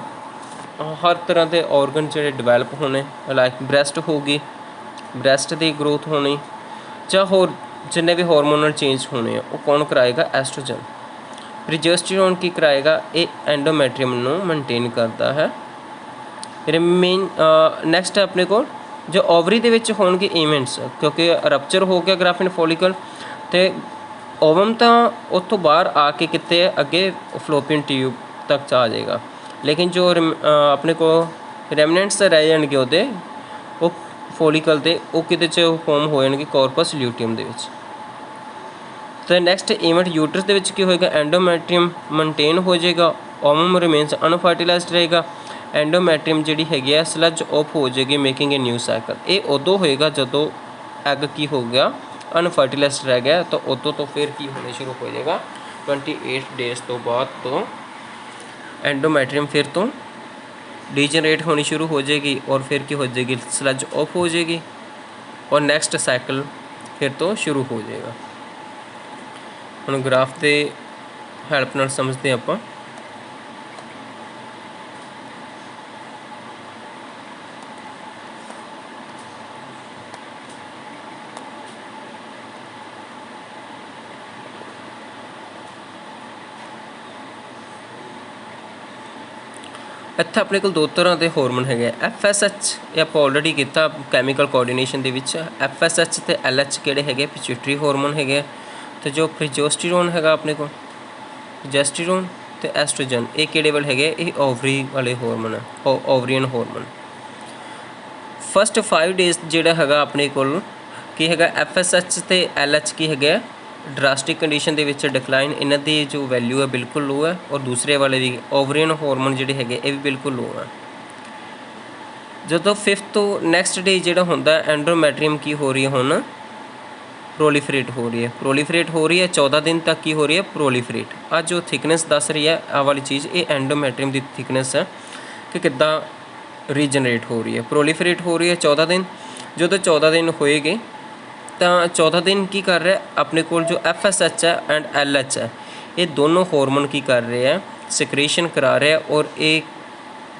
ਹਰ ਤਰ੍ਹਾਂ ਦੇ ਔਰਗਨ ਜਿਹੜੇ ਡਿਵੈਲਪ ਹੋਣੇ, ਲਾਈਕ ਬ੍ਰੈਸਟ ਹੋਊਗੀ, ਬ੍ਰੈਸਟ ਦੀ ਗਰੋਥ ਹੋਣੀ, ਜਾਂ ਹੋਰ ਜਿੰਨੇ ਵੀ ਹਾਰਮੋਨਲ ਚੇਂਜ ਹੋਣੇ ਆ, ਉਹ ਕੌਣ ਕਰਾਏਗਾ, ਐਸਟ੍ਰੋਜਨ। ਪ੍ਰੋਜੈਸਟਰੋਨ ਕੀ ਕਰਾਏਗਾ, ਇਹ ਐਂਡੋਮੈਟਰੀਅਮ ਨੂੰ ਮੇਨਟੇਨ ਕਰਦਾ ਹੈ। ਨੈਕਸਟ ਹੈ ਆਪਣੇ ਕੋਲ ਜੋ ਓਵਰੀ ਦੇ ਵਿੱਚ ਹੋਣਗੇ ਇਵੈਂਟਸ, ਕਿਉਂਕਿ ਰਪਚਰ ਹੋ ਗਿਆ ਗ੍ਰਾਫਿਨ ਫੋਲੀਕਲ ਅਤੇ ਓਵਮ ਤਾਂ ਉੱਥੋਂ ਬਾਹਰ ਆ ਕੇ ਕਿਤੇ ਅੱਗੇ ਫਲੋਪੀਅਨ ਟਿਊਬ ਤੱਕ ਆ ਜਾਏਗਾ, ਲੇਕਿਨ ਜੋ ਆਪਣੇ ਕੋਲ ਰੈਮਨੈਂਟਸ ਰਹਿ ਜਾਣਗੇ ਉਹਦੇ, ਉਹ ਫੋਲੀਕਲ ਦੇ, ਉਹ ਕਿਤੇ 'ਚ ਫੋਰਮ ਹੋ ਜਾਣਗੇ ਕਾਰਪਸ ਲਿਊਟੀਅਮ ਦੇ ਵਿੱਚ। ਅਤੇ ਨੈਕਸਟ ਇਵੈਂਟ ਯੂਟਰਸ ਦੇ ਵਿੱਚ ਕੀ ਹੋਏਗਾ, ਐਂਡੋਮੈਟਰੀਅਮ ਮੇਨਟੇਨ ਹੋ ਜਾਏਗਾ, ਓਵਮ ਰਿਮੇਨਸ ਅਨਫਰਟੀਲਾਈਜ਼ਡ ਰਹੇਗਾ, ਐਂਡੋਮੈਟਰੀਅਮ ਜਿਹੜੀ ਹੈਗੀ ਆ ਸਲੱਜ ਆਫ ਹੋ ਜਾਏਗੀ, ਮੇਕਿੰਗ ਏ ਨਿਊ ਸਾਈਕਲ। ਇਹ ਉਦੋਂ ਹੋਏਗਾ ਜਦੋਂ ਐਗ ਕੀ ਹੋ ਗਿਆ, ਅਨਫਰਟੀਲਾਈਜ਼ਡ ਰਹਿ ਗਿਆ, ਤਾਂ ਉਦੋਂ ਤੋਂ ਫਿਰ ਕੀ ਹੋਣਾ ਸ਼ੁਰੂ ਹੋ ਜਾਏਗਾ, 28 ਡੇਜ਼ ਤੋਂ ਬਾਅਦ ਤੋਂ ਐਂਡੋਮੈਟਰੀਅਮ ਫਿਰ ਤੋਂ ਡੀਜਨਰੇਟ ਹੋਣੀ ਸ਼ੁਰੂ ਹੋ ਜਾਏਗੀ, ਔਰ ਫਿਰ ਕੀ ਹੋ ਜਾਏਗੀ, ਸਲੱਜ ਆਫ ਹੋ ਜਾਏਗੀ, ਔਰ ਨੈਕਸਟ ਸਾਈਕਲ ਫਿਰ ਤੋਂ ਸ਼ੁਰੂ ਹੋ ਜਾਏਗਾ। ਹੁਣ ਗ੍ਰਾਫ ਦੇ ਹੈਲਪ ਨਾਲ ਸਮਝਦੇ ਆਪਾਂ। ਇੱਥੇ ਆਪਣੇ ਕੋਲ ਦੋ ਤਰ੍ਹਾਂ ਦੇ ਹਾਰਮੋਨ ਹੈਗੇ, FSH, ਇਹ ਆਪਾਂ ਆਲਰੇਡੀ ਕੀਤਾ ਕੈਮੀਕਲ ਕੋਆਰਡੀਨੇਸ਼ਨ ਦੇ ਵਿੱਚ। FSH ਅਤੇ LH ਕਿਹੜੇ ਹੈਗੇ, ਪਿਚਿਊਟਰੀ ਹਾਰਮੋਨ ਹੈਗੇ। ਅਤੇ ਜੋ ਪ੍ਰੋਜੈਸਟਰੋਨ ਹੈਗਾ ਆਪਣੇ ਕੋਲ, ਪ੍ਰੋਜੈਸਟਰੋਨ ਅਤੇ ਐਸਟ੍ਰੋਜਨ, ਇਹ ਕਿਹੜੇ ਵਾਲੇ ਹੈਗੇ, ਇਹ ਓਵਰੀ ਵਾਲੇ ਹਾਰਮੋਨ ਹੈ, ਓਵਰੀਅਨ ਹਾਰਮੋਨ। ਫਸਟ 5 ਡੇਜ਼ ਜਿਹੜਾ ਹੈਗਾ ਆਪਣੇ ਕੋਲ ਕੀ ਹੈਗਾ, FSH ਅਤੇ LH ਕੀ ਹੈਗੇ, ਡਰਾਸਟਿਕ ਕੰਡੀਸ਼ਨ ਦੇ ਵਿੱਚ ਡਿਕਲਾਈਨ, ਇਹਨਾਂ ਦੀ ਜੋ ਵੈਲਿਊ ਹੈ ਬਿਲਕੁਲ ਲੋ ਹੈ, ਔਰ ਦੂਸਰੇ ਵਾਲੇ ਵੀ ਓਵਰੀਅਨ ਹਾਰਮੋਨ ਜਿਹੜੇ ਹੈਗੇ ਇਹ ਵੀ ਬਿਲਕੁਲ ਲੋ ਹੈ। ਜਦੋਂ 5th ਤੋਂ ਨੈਕਸਟ ਡੇ ਜਿਹੜਾ ਹੁੰਦਾ, ਐਂਡੋਮੈਟਰੀਅਮ ਕੀ ਹੋ ਰਹੀ ਹੈ, ਹੁਣ ਪ੍ਰੋਲੀਫਰੇਟ ਹੋ ਰਹੀ ਹੈ। ਪ੍ਰੋਲੀਫਰੇਟ ਹੋ ਰਹੀ ਹੈ 14 ਦਿਨ ਤੱਕ ਕੀ ਹੋ ਰਹੀ ਹੈ, ਪ੍ਰੋਲੀਫਰੇਟ। ਅੱਜ ਜੋ ਥਿਕਨੈਸ ਦੱਸ ਰਹੀ ਹੈ ਆਹ ਵਾਲੀ ਚੀਜ਼, ਇਹ ਐਂਡੋਮੈਟਰੀਅਮ ਦੀ ਥਿਕਨੈਸ ਹੈ ਕਿ ਕਿੱਦਾਂ ਰੀਜਨਰੇਟ ਹੋ ਰਹੀ ਹੈ। ਪ੍ਰੋਲੀਫਰੇਟ ਹੋ ਰਹੀ ਹੈ 14 ਦਿਨ। ਜਦੋਂ 14 ਦਿਨ ਹੋਏਗੇ ਤਾਂ 14 ਦਿਨ ਕੀ ਕਰ ਰਿਹਾ, ਆਪਣੇ ਕੋਲ ਜੋ FSH ਹੈ ਐਂਡ LH ਹੈ, ਇਹ ਦੋਨੋਂ ਹਾਰਮੋਨ ਕੀ ਕਰ ਰਹੇ ਹੈ, ਸਿਕ੍ਰੀਸ਼ਨ ਕਰਾ ਰਿਹਾ, ਔਰ ਇਹ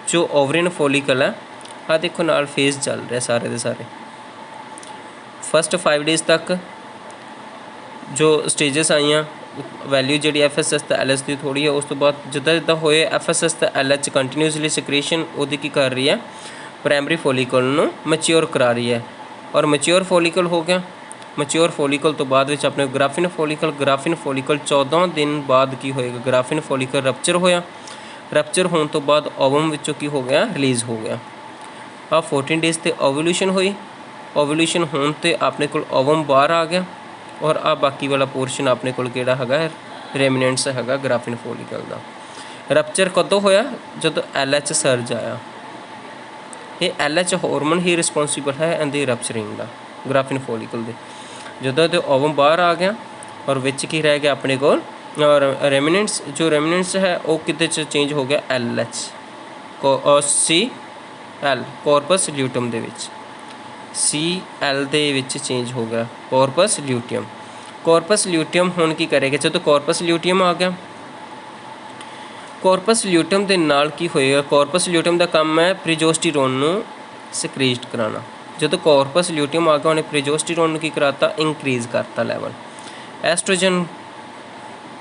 ਜੋ ਓਵਰੀਅਨ ਫੋਲੀਕਲ ਹੈ, ਆਹ ਦੇਖੋ ਨਾਲ ਫੇਜ਼ ਚੱਲ ਰਿਹਾ ਸਾਰੇ ਦੇ ਸਾਰੇ। ਫਸਟ 5 ਡੇਜ਼ ਤੱਕ ਜੋ ਸਟੇਜਸ ਆਈਆਂ, ਵੈਲਿਊ ਜਿਹੜੀ FSH ਅਤੇ LH ਦੀ ਥੋੜ੍ਹੀ ਹੈ, ਉਸ ਤੋਂ ਬਾਅਦ ਜਿੱਦਾਂ ਜਿੱਦਾਂ ਹੋਏ FSH ਅਤੇ LH ਕੰਟੀਨਿਊਸਲੀ ਸਿਕ੍ਰੀਸ਼ਨ ਉਹਦੀ ਕੀ ਕਰ ਰਹੀ ਹੈ, ਪ੍ਰਾਇਮਰੀ ਫੋਲੀਕਲ ਨੂੰ ਮੈਚਿਓਰ ਕਰਾ ਰਹੀ ਹੈ, ਔਰ ਮੈਚਿਓਰ ਫੋਲੀਕਲ ਹੋ ਗਿਆ। ਮੈਚਿਓਰ ਫੋਲੀਕਲ ਤੋਂ ਬਾਅਦ ਵਿੱਚ ਆਪਣੇ ਗ੍ਰਾਫਿਨ ਫੋਲੀਕਲ 14 ਦਿਨ ਬਾਅਦ ਕੀ ਹੋਏਗਾ, ਗ੍ਰਾਫਿਨ ਫੋਲੀਕਲ ਰਪਚਰ ਹੋਇਆ। ਰਪਚਰ ਹੋਣ ਤੋਂ ਬਾਅਦ ਓਵਮ ਵਿੱਚੋਂ ਕੀ ਹੋ ਗਿਆ, ਰਿਲੀਜ਼ ਹੋ ਗਿਆ। ਆਹ 14 ਡੇਜ਼ 'ਤੇ ਓਵੂਲੇਸ਼ਨ ਹੋਈ। ਓਵੂਲੇਸ਼ਨ ਹੋਣ 'ਤੇ ਆਪਣੇ ਕੋਲ ਓਵਮ ਬਾਹਰ ਆ ਗਿਆ, ਔਰ ਆਹ ਬਾਕੀ ਵਾਲਾ ਪੋਰਸ਼ਨ ਆਪਣੇ ਕੋਲ ਕਿਹੜਾ ਹੈਗਾ, ਰੈਮਨੈਂਟਸ ਹੈਗਾ ਗ੍ਰਾਫਿਨ ਫੋਲੀਕਲ ਦਾ। ਰਪਚਰ ਕਦੋਂ ਹੋਇਆ, ਜਦੋਂ LH ਸਰਜ ਆਇਆ। ਇਹ LH ਹਾਰਮੋਨ ਹੀ ਰਿਸਪੋਂਸੀਬਲ ਹੈ ਇਹਦੀ ਰਪਚਰਿੰਗ ਦਾ, ਗ੍ਰਾਫਿਨ ਫੋਲੀਕਲ ਦੇ। ਜਦੋਂ ਤੇ ਓਵਮ ਬਾਹਰ ਆ ਗਿਆ, ਔਰ ਵਿੱਚ ਕੀ ਰਹਿ ਗਿਆ ਆਪਣੇ ਕੋਲ, ਰੈਮਨੈਂਟਸ। ਜੋ ਰੈਮਨੈਂਟਸ ਹੈ ਉਹ ਕਿਤੇ 'ਚ ਚੇਂਜ ਹੋ ਗਿਆ LH, CL, ਕਾਰਪਸ ਲਿਊਟਮ ਦੇ ਵਿੱਚ, CL ਦੇ ਵਿੱਚ ਚੇਂਜ ਹੋ ਗਿਆ ਕਾਰਪਸ ਲਿਊਟੀਅਮ। ਕਾਰਪਸ ਲਿਊਟੀਅਮ ਹੁਣ ਕੀ ਕਰੇਗਾ, ਜਦੋਂ ਕਾਰਪਸ ਲਿਊਟੀਅਮ ਆ ਗਿਆ, ਕਾਰਪਸ ਲਿਊਟੀਅਮ ਦੇ ਨਾਲ ਕੀ ਹੋਏਗਾ, ਕਾਰਪਸ ਲਿਊਟੀਅਮ ਦਾ ਕੰਮ ਹੈ ਪ੍ਰੋਜੈਸਟਰੋਨ ਨੂੰ ਸਿਕ੍ਰੀਟ ਕਰਾਉਣਾ। ਜਦੋਂ ਕਾਰਪਸ ਲਿਊਟੀਅਮ ਆ ਗਿਆ, ਉਹਨੇ ਪ੍ਰੋਜੈਸਟਰੋਨ ਨੂੰ ਕੀ ਕਰਾਤਾ, ਇੰਕਰੀਜ਼ ਕਰਤਾ ਲੈਵਲ। ਐਸਟ੍ਰੋਜਨ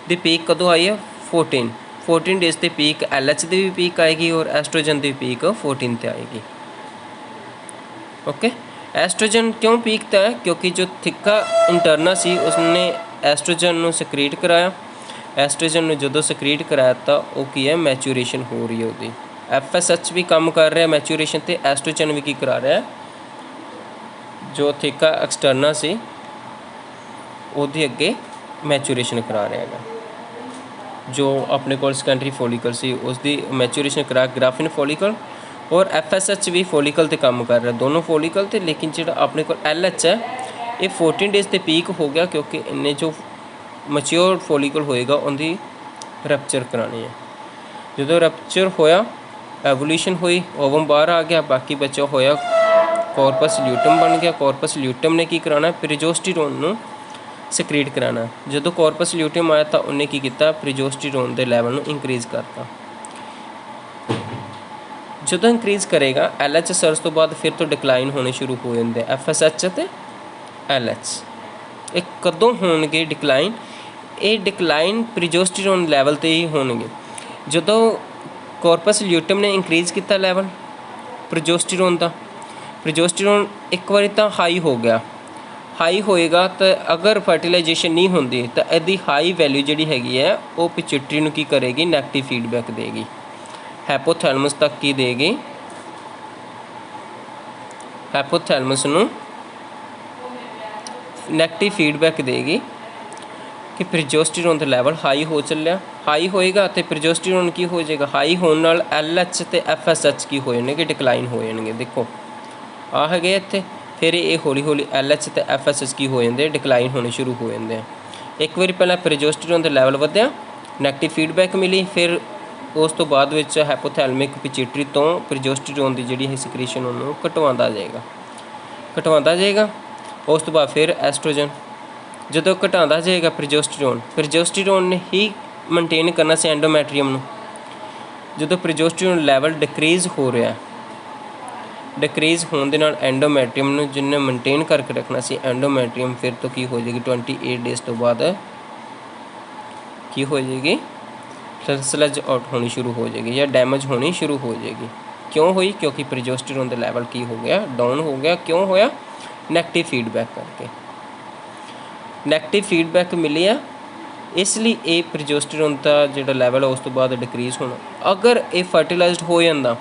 ਦੀ ਪੀਕ ਕਦੋਂ ਆਈ ਹੈ, 14 ਡੇਜ਼ 'ਤੇ ਪੀਕ LH ਦੀ ਵੀ ਪੀਕ ਆਏਗੀ, ਔਰ ਐਸਟ੍ਰੋਜਨ ਦੀ ਪੀਕ 14 'ਤੇ ਆਏਗੀ। ਓਕੇ, ਐਸਟ੍ਰੋਜਨ ਕਿਉਂ ਪੀਕ 'ਤੇ ਹੈ, ਕਿਉਂਕਿ ਜੋ ਥਿੱਕਾ ਇੰਟਰਨਾ ਸੀ ਉਸਨੇ ਐਸਟ੍ਰੋਜਨ ਨੂੰ ਸਿਕ੍ਰੀਟ ਕਰਾਇਆ। ਐਸਟ੍ਰੋਜਨ ਨੂੰ ਜਦੋਂ ਸਿਕ੍ਰੀਟ ਕਰਾਇਆ ਤਾਂ ਉਹ ਕੀ ਹੈ, ਮੈਚੂਰੇਸ਼ਨ ਹੋ ਰਹੀ ਹੈ ਉਹਦੀ। FSH ਵੀ ਕੰਮ ਕਰ ਰਿਹਾ ਮੈਚੂਰੇਸ਼ਨ 'ਤੇ, ਐਸਟ੍ਰੋਜਨ ਵੀ ਕੀ ਕਰਾ ਰਿਹਾ, ਜੋ ਥਿੱਕਾ ਐਕਸਟਰਨਾ ਸੀ ਉਹਦੇ ਅੱਗੇ ਮੈਚੂਰੇਸ਼ਨ ਕਰਾ ਰਿਹਾ ਹੈਗਾ। ਜੋ ਆਪਣੇ ਕੋਲ ਸੈਕੰਡਰੀ ਫੋਲੀਕਲ ਸੀ ਉਸ ਦੀ ਮੈਚੂਰੇਸ਼ਨ ਕਰਾ ਗ੍ਰਾਫਿਨ ਫੋਲੀਕਲ, ਔਰ FSH ਵੀ ਫੋਲੀਕਲ 'ਤੇ ਕੰਮ ਕਰ ਰਿਹਾ, ਦੋਨੋਂ ਫੋਲੀਕਲ 'ਤੇ। ਲੇਕਿਨ ਜਿਹੜਾ ਆਪਣੇ ਕੋਲ LH ਹੈ ਇਹ 14 ਡੇਜ਼ 'ਤੇ ਪੀਕ ਹੋ ਗਿਆ, ਕਿਉਂਕਿ ਇਹਨੇ ਜੋ ਮੈਚਿਓਰ ਫੋਲੀਕਲ ਹੋਏਗਾ ਉਹਦੀ ਰੈਪਚਰ ਕਰਾਉਣੀ ਹੈ। ਜਦੋਂ ਰੈਪਚਰ ਹੋਇਆ, ਐਵੋਲੂਸ਼ਨ ਹੋਈ, ਓਵਮ ਬਾਹਰ ਆ ਗਿਆ, ਬਾਕੀ ਬਚਾ ਹੋਇਆ ਕਾਰਪਸ ਲਿਊਟਮ ਬਣ ਗਿਆ। ਕਾਰਪਸ ਲਿਊਟਮ ਨੇ ਕੀ ਕਰਾਉਣਾ, ਪ੍ਰੋਜੈਸਟੀਰੋਨ ਨੂੰ ਸਕ੍ਰੀਟ ਕਰਾਉਣਾ। ਜਦੋਂ ਕਾਰਪਸ ਲਿਊਟਮ ਆਇਆ ਤਾਂ ਉਹਨੇ ਕੀ ਕੀਤਾ, ਪ੍ਰੋਜੈਸਟੀਰੋਨ ਦੇ ਲੈਵਲ ਨੂੰ ਇੰਕਰੀਜ਼ ਕਰਤਾ। ਜਦੋਂ ਇੰਕਰੀਜ਼ ਕਰੇਗਾ LH ਸਰਜ ਤੋਂ ਬਾਅਦ ਫਿਰ ਤੋਂ ਡਿਕਲਾਈਨ ਹੋਣੇ ਸ਼ੁਰੂ ਹੋ ਜਾਂਦੇ FSH ਅਤੇ LH। ਇਹ ਕਦੋਂ ਹੋਣਗੇ ਡਿਕਲਾਈਨ? ਇਹ ਡਿਕਲਾਈਨ ਪ੍ਰੋਜੈਸਟੀਰੋਨ ਲੈਵਲ 'ਤੇ ਹੀ ਹੋਣਗੇ। ਜਦੋਂ ਕਾਰਪਸ ਲਿਊਟਮ ਨੇ ਇੰਕਰੀਜ਼ ਕੀਤਾ ਲੈਵਲ ਪ੍ਰੋਜੈਸਟੀਰੋਨ ਦਾ, ਪ੍ਰੋਜੈਸਟੀਰੋਨ ਇੱਕ ਵਾਰੀ ਤਾਂ ਹਾਈ ਹੋ ਗਿਆ, ਹਾਈ ਹੋਏਗਾ ਤਾਂ ਅਗਰ ਫਰਟੀਲਾਈਜੇਸ਼ਨ ਨਹੀਂ ਹੁੰਦੀ ਤਾਂ ਇਹਦੀ ਹਾਈ ਵੈਲਿਊ ਜਿਹੜੀ ਹੈਗੀ ਹੈ ਉਹ ਪਿਚਿਟਰੀ ਨੂੰ ਕੀ ਕਰੇਗੀ, ਨੈਗੇਟਿਵ ਫੀਡਬੈਕ ਦੇਗੀ। ਹੈਪੋਥੈਲਮਸ ਤੱਕ ਕੀ ਦੇਗੀ, ਹੈਪੋਥੈਲਮਸ ਨੂੰ ਨੈਗੇਟਿਵ ਫੀਡਬੈਕ ਦੇਗੀ ਕਿ ਪ੍ਰੋਜੈਸਟੀਰੋਨ ਦਾ ਲੈਵਲ ਹਾਈ ਹੋ ਚੱਲਿਆ। ਹਾਈ ਹੋਏਗਾ ਅਤੇ ਪ੍ਰੋਜੈਸਟੀਰੋਨ ਕੀ ਹੋ ਜਾਏਗਾ, ਹਾਈ ਹੋਣ ਨਾਲ LH ਅਤੇ FSH ਕੀ ਹੋ ਜਾਣਗੇ, ਡਿਕਲਾਈਨ ਹੋ ਜਾਣਗੇ। ਦੇਖੋ ਆ ਹੈਗੇ ਇੱਥੇ, ਫਿਰ ਇਹ ਹੌਲੀ ਹੌਲੀ LH ਅਤੇ FSH ਕੀ ਹੋ ਜਾਂਦੇ, ਡਿਕਲਾਈਨ ਹੋਣੇ ਸ਼ੁਰੂ ਹੋ ਜਾਂਦੇ ਆ। ਇੱਕ ਵਾਰੀ ਪਹਿਲਾਂ ਪ੍ਰੋਜੈਸਟੀਰੋਨ ਦਾ ਲੈਵਲ ਵਧਿਆ, ਨੈਗੇਟਿਵ ਫੀਡਬੈਕ ਮਿਲੀ, ਫਿਰ ਉਸ ਤੋਂ ਬਾਅਦ ਵਿੱਚ ਹੈਪੋਥੈਲਮਿਕ ਪਿਚਿਟਰੀ ਤੋਂ ਪ੍ਰੋਜੈਸਟੀਰੋਨ ਦੀ ਜਿਹੜੀ ਹੈ ਸਿਕ੍ਰੀਸ਼ਨ ਉਹਨੂੰ ਘਟਵਾਉਂਦਾ ਜਾਏਗਾ। ਉਸ ਤੋਂ ਬਾਅਦ ਫਿਰ ਐਸਟ੍ਰੋਜਨ, ਜਦੋਂ ਘਟਾਉਂਦਾ ਜਾਏਗਾ ਪ੍ਰੋਜੈਸਟੀਰੋਨ ਨੇ ਹੀ ਮੇਨਟੇਨ ਕਰਨਾ ਸੀ ਐਂਡੋਮੈਟਰੀਅਮ ਨੂੰ। ਜਦੋਂ ਪ੍ਰੋਜੈਸਟੀਰੋਨ ਲੈਵਲ ਡਿਕਰੀਜ਼ ਹੋ ਰਿਹਾ, ਡਿਕਰੀਜ਼ ਹੋਣ ਦੇ ਨਾਲ ਐਂਡੋਮੈਟਰੀਅਮ ਨੂੰ ਜਿਹਨੇ ਮੇਨਟੇਨ ਕਰਕੇ ਰੱਖਣਾ ਸੀ, ਐਂਡੋਮੈਟਰੀਅਮ ਫਿਰ ਤੋਂ ਕੀ ਹੋ ਜਾਏਗੀ, 28 ਡੇਜ਼ ਤੋਂ ਬਾਅਦ ਕੀ ਹੋ ਜਾਏਗੀ, ਸਲਜ ਆਊਟ ਹੋਣੀ ਸ਼ੁਰੂ ਹੋ ਜਾਏਗੀ ਜਾਂ ਡੈਮੇਜ ਹੋਣੀ ਸ਼ੁਰੂ ਹੋ ਜਾਏਗੀ। ਕਿਉਂ ਹੋਈ? ਕਿਉਂਕਿ ਪ੍ਰੋਜੈਸਟੀਰੋਨ ਦਾ ਲੈਵਲ ਕੀ ਹੋ ਗਿਆ, ਡਾਊਨ ਹੋ ਗਿਆ। ਕਿਉਂ ਹੋਇਆ? ਨੈਗੇਟਿਵ ਫੀਡਬੈਕ ਕਰਕੇ। ਨੈਗੇਟਿਵ ਫੀਡਬੈਕ ਮਿਲੀ ਆ, ਇਸ ਲਈ ਇਹ ਪ੍ਰੋਜੈਸਟੀਰੋਨ ਦਾ ਜਿਹੜਾ ਲੈਵਲ ਹੈ ਉਸ ਤੋਂ ਬਾਅਦ ਡਿਕਰੀਜ਼ ਹੋਣਾ। ਅਗਰ ਇਹ ਫਰਟੀਲਾਈਜ਼ਡ ਹੋ ਜਾਂਦਾ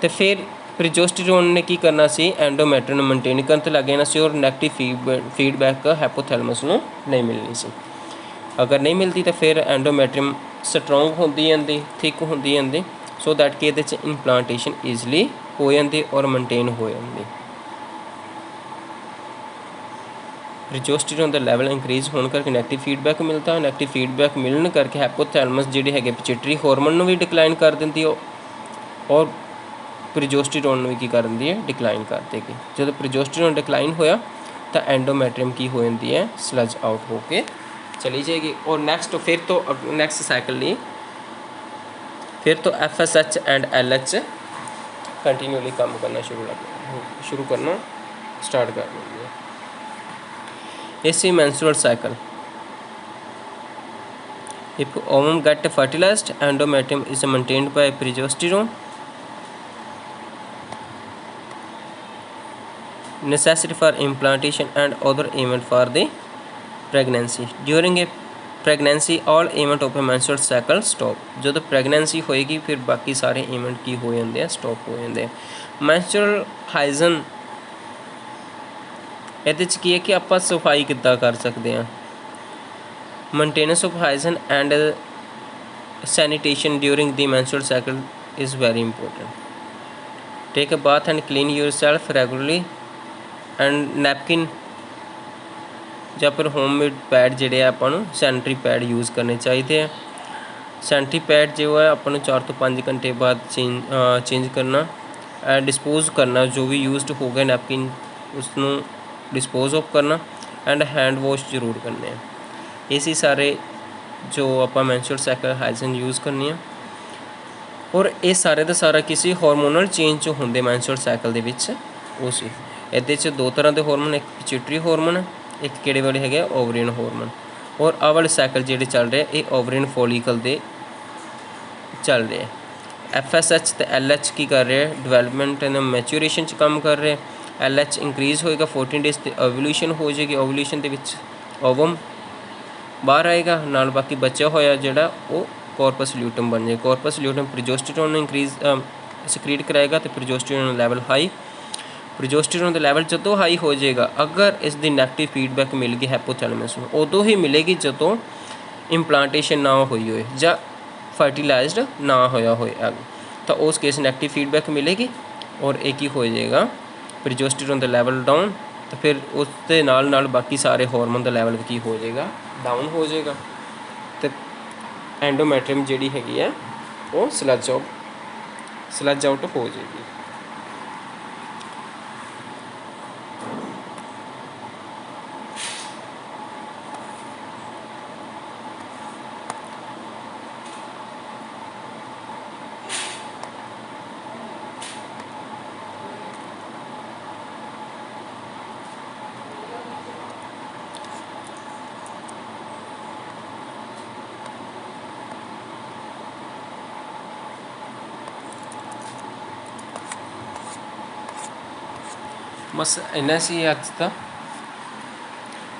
ਤਾਂ ਫਿਰ ਪ੍ਰੋਜੈਸਟੀਰੋਨ ਨੇ ਕੀ ਕਰਨਾ ਸੀ, ਐਂਡੋਮੈਟਰੀਅਮ ਨੂੰ ਮੇਨਟੇਨ ਕਰਨ 'ਤੇ ਲੱਗ ਜਾਣਾ ਸੀ, ਔਰ ਨੈਗੇਟਿਵ ਫੀਡਬੈਕ ਹੈਪੋਥੈਲਮਸ ਨੂੰ ਨਹੀਂ ਮਿਲਣੀ ਸੀ। ਅਗਰ ਨਹੀਂ ਮਿਲਦੀ ਤਾਂ ਫਿਰ ਐਂਡੋਮੈਟਰੀਅਮ ਸਟਰੋਂਗ ਹੁੰਦੀ ਜਾਂਦੀ, ਥਿਕ ਹੁੰਦੀ ਜਾਂਦੀ, ਸੋ ਦੈਟ ਕਿ ਇਹਦੇ 'ਚ ਇੰਪਲਾਂਟੇਸ਼ਨ ਈਜ਼ਲੀ ਹੋ ਜਾਂਦੀ ਔਰ ਮੇਨਟੇਨ ਹੋ ਜਾਂਦੀ। ਪ੍ਰੋਜੈਸਟੀਰੋਨ ਦਾ ਲੈਵਲ ਇੰਕਰੀਜ਼ ਹੋਣ ਕਰਕੇ ਨੈਗੇਟਿਵ ਫੀਡਬੈਕ ਮਿਲਦਾ। ਨੈਗੇਟਿਵ ਫੀਡਬੈਕ ਮਿਲਣ ਕਰਕੇ ਹੈਪੋਥੈਲਮਸ ਜਿਹੜੇ ਹੈਗੇ ਪਿਚਿਟਰੀ ਹਾਰਮੋਨ ਨੂੰ ਵੀ ਡਿਕਲਾਈਨ ਕਰ ਦਿੰਦੀ ਔਰ ਪ੍ਰੋਜੈਸਟੀਰੋਨ ਨੂੰ ਵੀ ਕੀ ਕਰ ਦਿੰਦੀ ਹੈ, ਡਿਕਲਾਈਨ ਕਰ ਦੇਗੀ। ਜਦੋਂ ਪ੍ਰੋਜੈਸਟੀਰੋਨ ਡਿਕਲਾਈਨ ਹੋਇਆ ਤਾਂ ਐਂਡੋਮੈਟਰੀਅਮ ਕੀ ਹੋ ਜਾਂਦੀ ਹੈ, ਸਲਜ ਆਊਟ ਹੋ ਕੇ ਚਲੀ ਜਾਏਗੀ। ਔਰ ਫਿਰ ਤੋਂ ਨੈਕਸਟ ਸਾਈਕਲ ਲਈ ਫਿਰ ਤੋਂ FSH ਐਂਡ LH ਕੰਟੀਨਿਊਲੀ ਕੰਮ ਕਰਨਾ ਸ਼ੁਰੂ ਕਰਨਾ ਸਟਾਰਟ ਕਰ ਦਿੰਦੀ ਹੈ। ਇਸੇ ਮੈਂਸਟਰੁਅਲ cycle, if ovum get fertilized, endometrium is maintained by progesterone. Necessary for implantation and other event for the pregnancy. During a pregnancy, all event of a menstrual cycle stop. ਜਦੋਂ pregnancy ਹੋਏਗੀ ਫਿਰ ਬਾਕੀ ਸਾਰੇ event ਕੀ ਹੋ ਜਾਂਦੇ ਆ, stop ਹੋ ਜਾਂਦੇ ਆ। ਮੈਂਸਟਰੁਅਲ ਹਾਈਜਨ ਇਹਦੇ 'ਚ ਕੀ ਹੈ ਕਿ ਆਪਾਂ ਸਫਾਈ ਕਿੱਦਾਂ ਕਰ ਸਕਦੇ ਹਾਂ। Maintenance of hygiene and sanitation during the menstrual cycle is very important. Take a bath and clean yourself regularly and napkin ਜਾਂ ਫਿਰ ਹੋਮਮੇਡ ਪੈਡ ਜਿਹੜੇ ਆ ਆਪਾਂ ਨੂੰ ਸੈਨੀਟਰੀ ਪੈਡ ਯੂਜ਼ ਕਰਨੇ ਚਾਹੀਦੇ ਆ। ਸੈਨੀਟਰੀ ਪੈਡ ਜੋ ਹੈ ਆਪਾਂ ਨੂੰ 4 ਤੋਂ 5 ਘੰਟੇ ਬਾਅਦ ਚੇਂਜ ਕਰਨਾ, ਡਿਸਪੋਜ਼ ਕਰਨਾ। ਜੋ ਵੀ ਯੂਜ਼ਡ ਹੋ ਗਿਆ ਨੈਪਕਿਨ ਉਸਨੂੰ ਡਿਸਪੋਜ਼ ਆਫ ਕਰਨਾ ਐਂਡ ਹੈਂਡ ਵਾਸ਼ ਜ਼ਰੂਰ ਕਰਨੇ ਆ। ਇਹ ਸਾਰੇ ਜੋ ਆਪਾਂ ਮੈਂਸਟਰੁਅਲ ਸਾਈਕਲ ਹਾਈਜਨ ਯੂਜ਼ ਕਰਨੀ ਆ। ਔਰ ਇਹ ਸਾਰੇ ਦਾ ਸਾਰਾ ਕਿਸੇ ਹਾਰਮੋਨਲ ਚੇਂਜ 'ਚ ਹੁੰਦੇ ਮੈਂਸਟਰੁਅਲ ਸਾਈਕਲ ਦੇ ਵਿੱਚ ਉਹ ਸੀ। ਇਹਦੇ 'ਚ 2 ਤਰ੍ਹਾਂ ਦੇ ਹਾਰਮੋਨ, ਇੱਕ ਪਿਚਿਟਰੀ ਹਾਰਮੋਨ, ਇੱਕ ਕਿਹੜੇ ਵਾਲੇ ਹੈਗੇ ਆ, ਓਵਰੀਨ ਹਾਰਮੋਨ। ਔਰ ਆਹ ਵਾਲੇ ਸਾਈਕਲ ਜਿਹੜੇ ਚੱਲ ਰਹੇ ਇਹ ਓਵਰੀਨ ਫੋਲੀਕਲ ਦੇ ਚੱਲ ਰਹੇ। FSH ਅਤੇ LH ਕੀ ਕਰ ਰਹੇ, ਡਿਵੈਲਪਮੈਂਟ ਐਂਡ ਮੈਚੂਰੇਸ਼ਨ 'ਚ ਕੰਮ ਕਰ ਰਹੇ। LH ਇੰਕਰੀਜ਼ ਹੋਏਗਾ 14 ਡੇਜ਼ 'ਤੇ ਓਵੂਲੇਸ਼ਨ ਹੋ ਜਾਏਗੀ। ਓਵੂਲੇਸ਼ਨ ਦੇ ਵਿੱਚ ਓਵਮ ਬਾਹਰ ਆਏਗਾ, ਨਾਲ ਬਾਕੀ ਬਚਿਆ ਹੋਇਆ ਜਿਹੜਾ ਉਹ ਕਾਰਪਸ ਲਿਊਟਮ ਬਣ ਜਾਏ। ਕਾਰਪਸ ਲਿਊਟਮ ਪ੍ਰੋਜੈਸਟੀਰੋਨ ਨੂੰ ਇੰਕਰੀਜ਼ ਸਕ੍ਰੀਟ ਕਰਾਏਗਾ ਅਤੇ ਪ੍ਰੋਜੈਸਟੀਰੋਨ ਲੈਵਲ ਹਾਈ प्रोजेस्टेरोन का लैवल जदों हाई हो जाएगा, अगर इसकी नैगेटिव फीडबैक मिल गई हैपोथैलेमस में, उदों ही मिलेगी जदों इंपलांटेशन ना हुई होए जां फर्टिलाइज्ड ना होया होए, तो उस केस नैगेटिव फीडबैक मिलेगी और एक ही हो जाएगा प्रोजेस्टेरोन का लैवल डाउन, तो फिर उसके नाल बाकी सारे हार्मोन का लैवल की हो जाएगा डाउन हो जाएगा, तो एंडोमैट्रियम जी हैगी है वो स्लज आउट हो जाएगी। बस इन्ना सी अज का,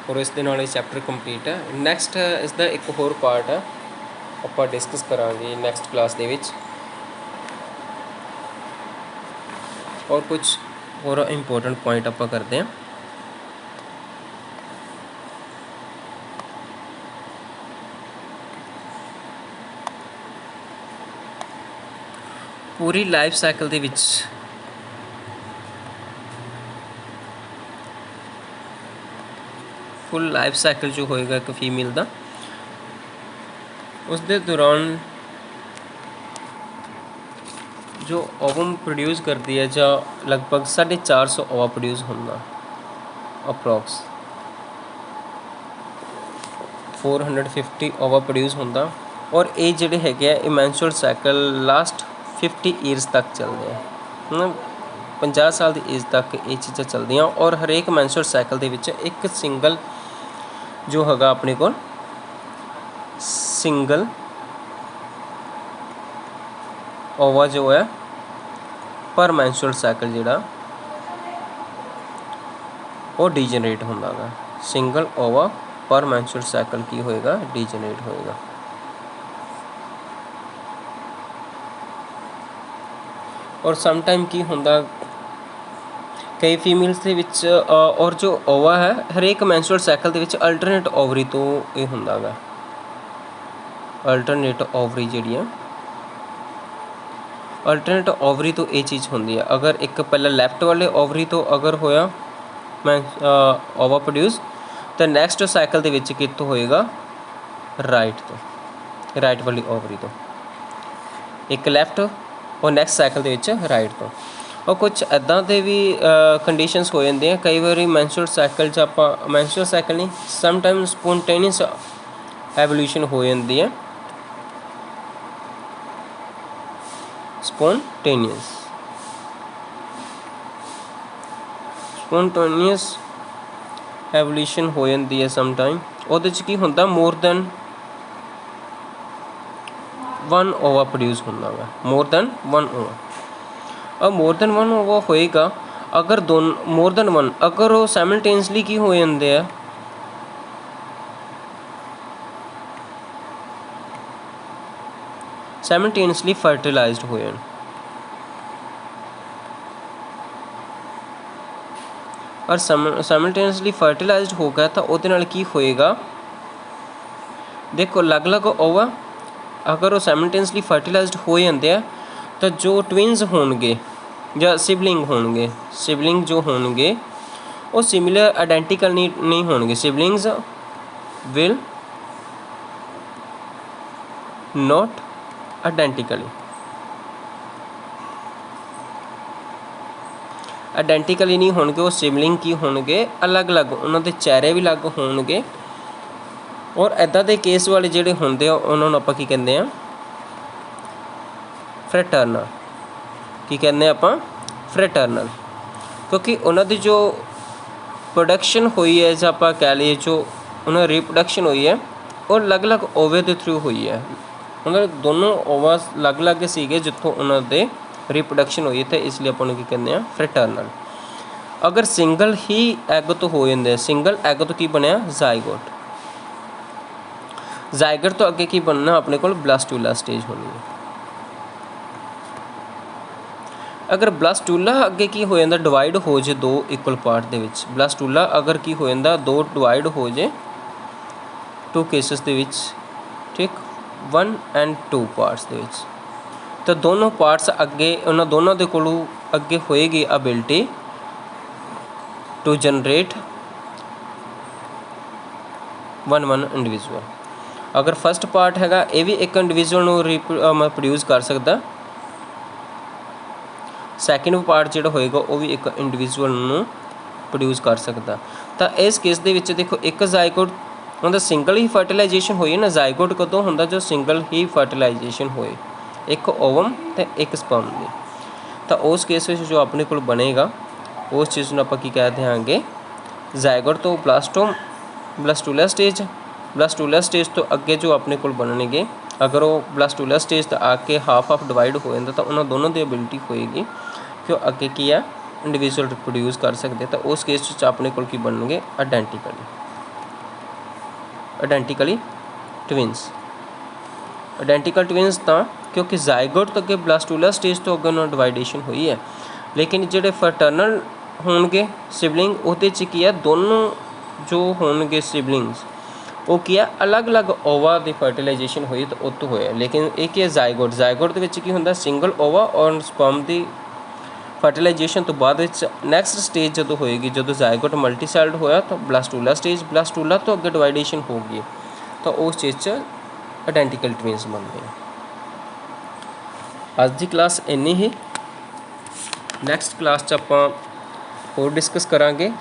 और इस चैप्टर कंप्लीट है। नैक्सट इसका एक होर पार्ट है आप डिस्कस करांगे नैक्सट क्लास दे विच, और कुछ और इंपॉर्टेंट पॉइंट आप करते हैं। पूरी लाइफ साइकिल दे विच फुल लाइफ साइकिल जो होएगा एक फीमेल का, उस दे दौरान जो ओवम प्रोड्यूस करती है ਜਾਂ लगभग 450 ओवा प्रोड्यूस होंदा अप्रॉक्स 450 ओवा प्रोड्यूस होंदा, और ये जिहड़े हैगे आ मैंस्ट्रुअल साइकिल लास्ट 50 ईयर्स तक चलते हैं, 50 साल की एज तक ये चीज़ां चलदियां, और हरेक मैंस्ट्रुअल साइकिल दे विच एक सिंगल जो हैगा अपने को सिंगल ओवा जो है पर मैंस्ट्रुअल साइकिल जिहड़ा वो डीजनरेट होंदा गा, सिंगल ओवा पर मैंस्ट्रुअल साइकिल की होएगा डीजनरेट होएगा। और समटाइम की होंदा कई फीमेल्स के विच और जो ओवा है हरेक मैंस्ट्रुअल साइकिल के विच अल्टरनेट ओवरी तो ये होंदा गा, अल्टरनेट ओवरी जिहड़ी है अल्टरनेट ओवरी तो ये चीज़ होंदी है। अगर एक पहले लैफ्ट वाले ओवरी तो अगर होया मैं ओवा प्रोड्यूस, तो नैक्सट साइकिल के विच कितों होएगा राइट तो, राइट वाली ओवरी तो, एक लैफ्ट और नैक्सट साइकिल के विच राइट तो। और कुछ इदां दे भी कंडीशनस हो जाती हैं, कई बार मैंस्ट्रुअल साइकिल च आपां मैंस्ट्रुअल साइकिल नहीं समटाइम स्पोनटेनियस एवोल्यूशन हो जाती है, स्पोनटेनियस एवोल्यूशन हो जाती है समटाइम, उहदे च की होंदा मोर दैन 1 ओवा प्रोड्यूस होंदा वा, मोर दैन 1 ओवा। अब मोर दैन 1 ओवा होएगा अगर मोर दैन 1 अगर वो साइमल्टेनियसली की हो जाते हैं, साइमल्टेनियसली फर्टिलाइज्ड हो जान, और साइमल्टेनियसली फर्टिलाइज्ड होगा तो उहदे नाल की होएगा, देखो अलग अलग ओवा अगर वो साइमल्टेनियसली फर्टिलाइज्ड हो जाते हैं तो जो ट्विन्स होणगे या सिबलिंग जो होणगे वो सिमिलर आइडेंटिकल नहीं होणगे, सिबलिंग्स विल नॉट आइडेंटिकली नहीं होणगे, वो सिबलिंग की होणगे अलग अलग, उन्होंने चेहरे भी अलग होणगे, और इदां दे केस वाले जिहड़े होंदे उन्होंने आपां की कहंदे आ फ्रेटर्नल, की कहंदे आपां फ्रेटर्नल, क्योंकि उन्होंने जो प्रोडक्शन हुई है जो आपां कह लीए जो उन्होंने रिप्रोडक्शन हुई है और अलग अलग ओवे के थ्रू हुई है, उन्होंने दोनों ओवा अलग अलग सीगे जितों उन्होंने रिप्रोडक्शन हुई, तो इसलिए आप की कहते हैं फ्रेटर्नल। अगर सिंगल ही एग तो हो जाते, सिंगल एग तो की बनया जाइगोट, जाइगोट तो अगे की बनना अपने को ब्लास्टुला स्टेज होनी है। अगर ब्लास्टूला अगे की हो जाता डिवाइड हो जाए दो इक्वल पार्ट दे विच, ब्लास्टूला अगर की हो जाता दो डिवाइड हो जाए टू केसिस दे विच, ठीक 1 and 2 पार्ट्स दे विच, तो दोनों पार्ट्स अगे उन्होंने दोनों के कोलों अगे होएगी ability to generate one individual. अगर फस्ट पार्ट हैगा ये भी एक इंडिविजुअल प्रोड्यूस कर सकता, सैकेंड पार्ट जो होएगा वो भी एक इंडिविजुअल प्रोड्यूस कर सकता। तो इस केस दे विच देखो एक जायगोट उनका सिंगल ही फर्टिलाइजेशन होई ना, जायगोट कदों हुंदा जो सिंगल ही फर्टिलाइजेशन होए, एक ओवम तो एक स्पर्म की। तो उस केस में जो अपने को बनेगा उस चीज़ को आप कह देंगे जायगोट तो ब्लास्टूला स्टेज, ब्लास्टूला स्टेज तो अगे जो अपने को बनने, अगर वो ब्लास्टूला स्टेज तो आके हाफ डिवाइड हो जाता तो उन्होंने दोनों की एबिलिटी होएगी कि वो अगे की है इंडिविजुअल रिप्रोड्यूस कर सकते। तो उस केस अपने को बनने आइडेंटिकली ट्विंस। आइडेंटिकल ट्विंस तो क्योंकि जायगोट तो अगे ब्लास्टूला स्टेज तो अगे उन्होंने डिवाइडेशन हुई है, लेकिन जोड़े फर्टर्नल होंगे सिबलिंग उहदे च की है दोनों जो होंगे सिबलिंग्स वो की है अलग अलग ओवा की फर्टिलाइजेशन हुई तो उत होया, लेकिन एक है जायगोट, जायगोट के विच की हुंदा सिंगल ओवा और स्पर्म की फर्टिलाइजेशन तो बाद नैक्सट स्टेज जो होएगी जो जायगोट मल्टी सैल्ड होया तो ब्लास्टूला स्टेज, ब्लास्टूला तो अगे डिवाइडेशन होगी तो उस चीज़ आइडेंटिकल ट्विंस बनते हैं। अज की क्लास इन्नी ही, नैक्सट क्लास आपां होर डिस्कस करांगे।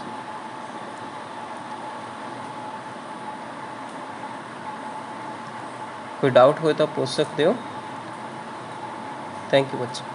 कोई डाउट हो तो पूछ सकते हो। थैंक यू बच्चे।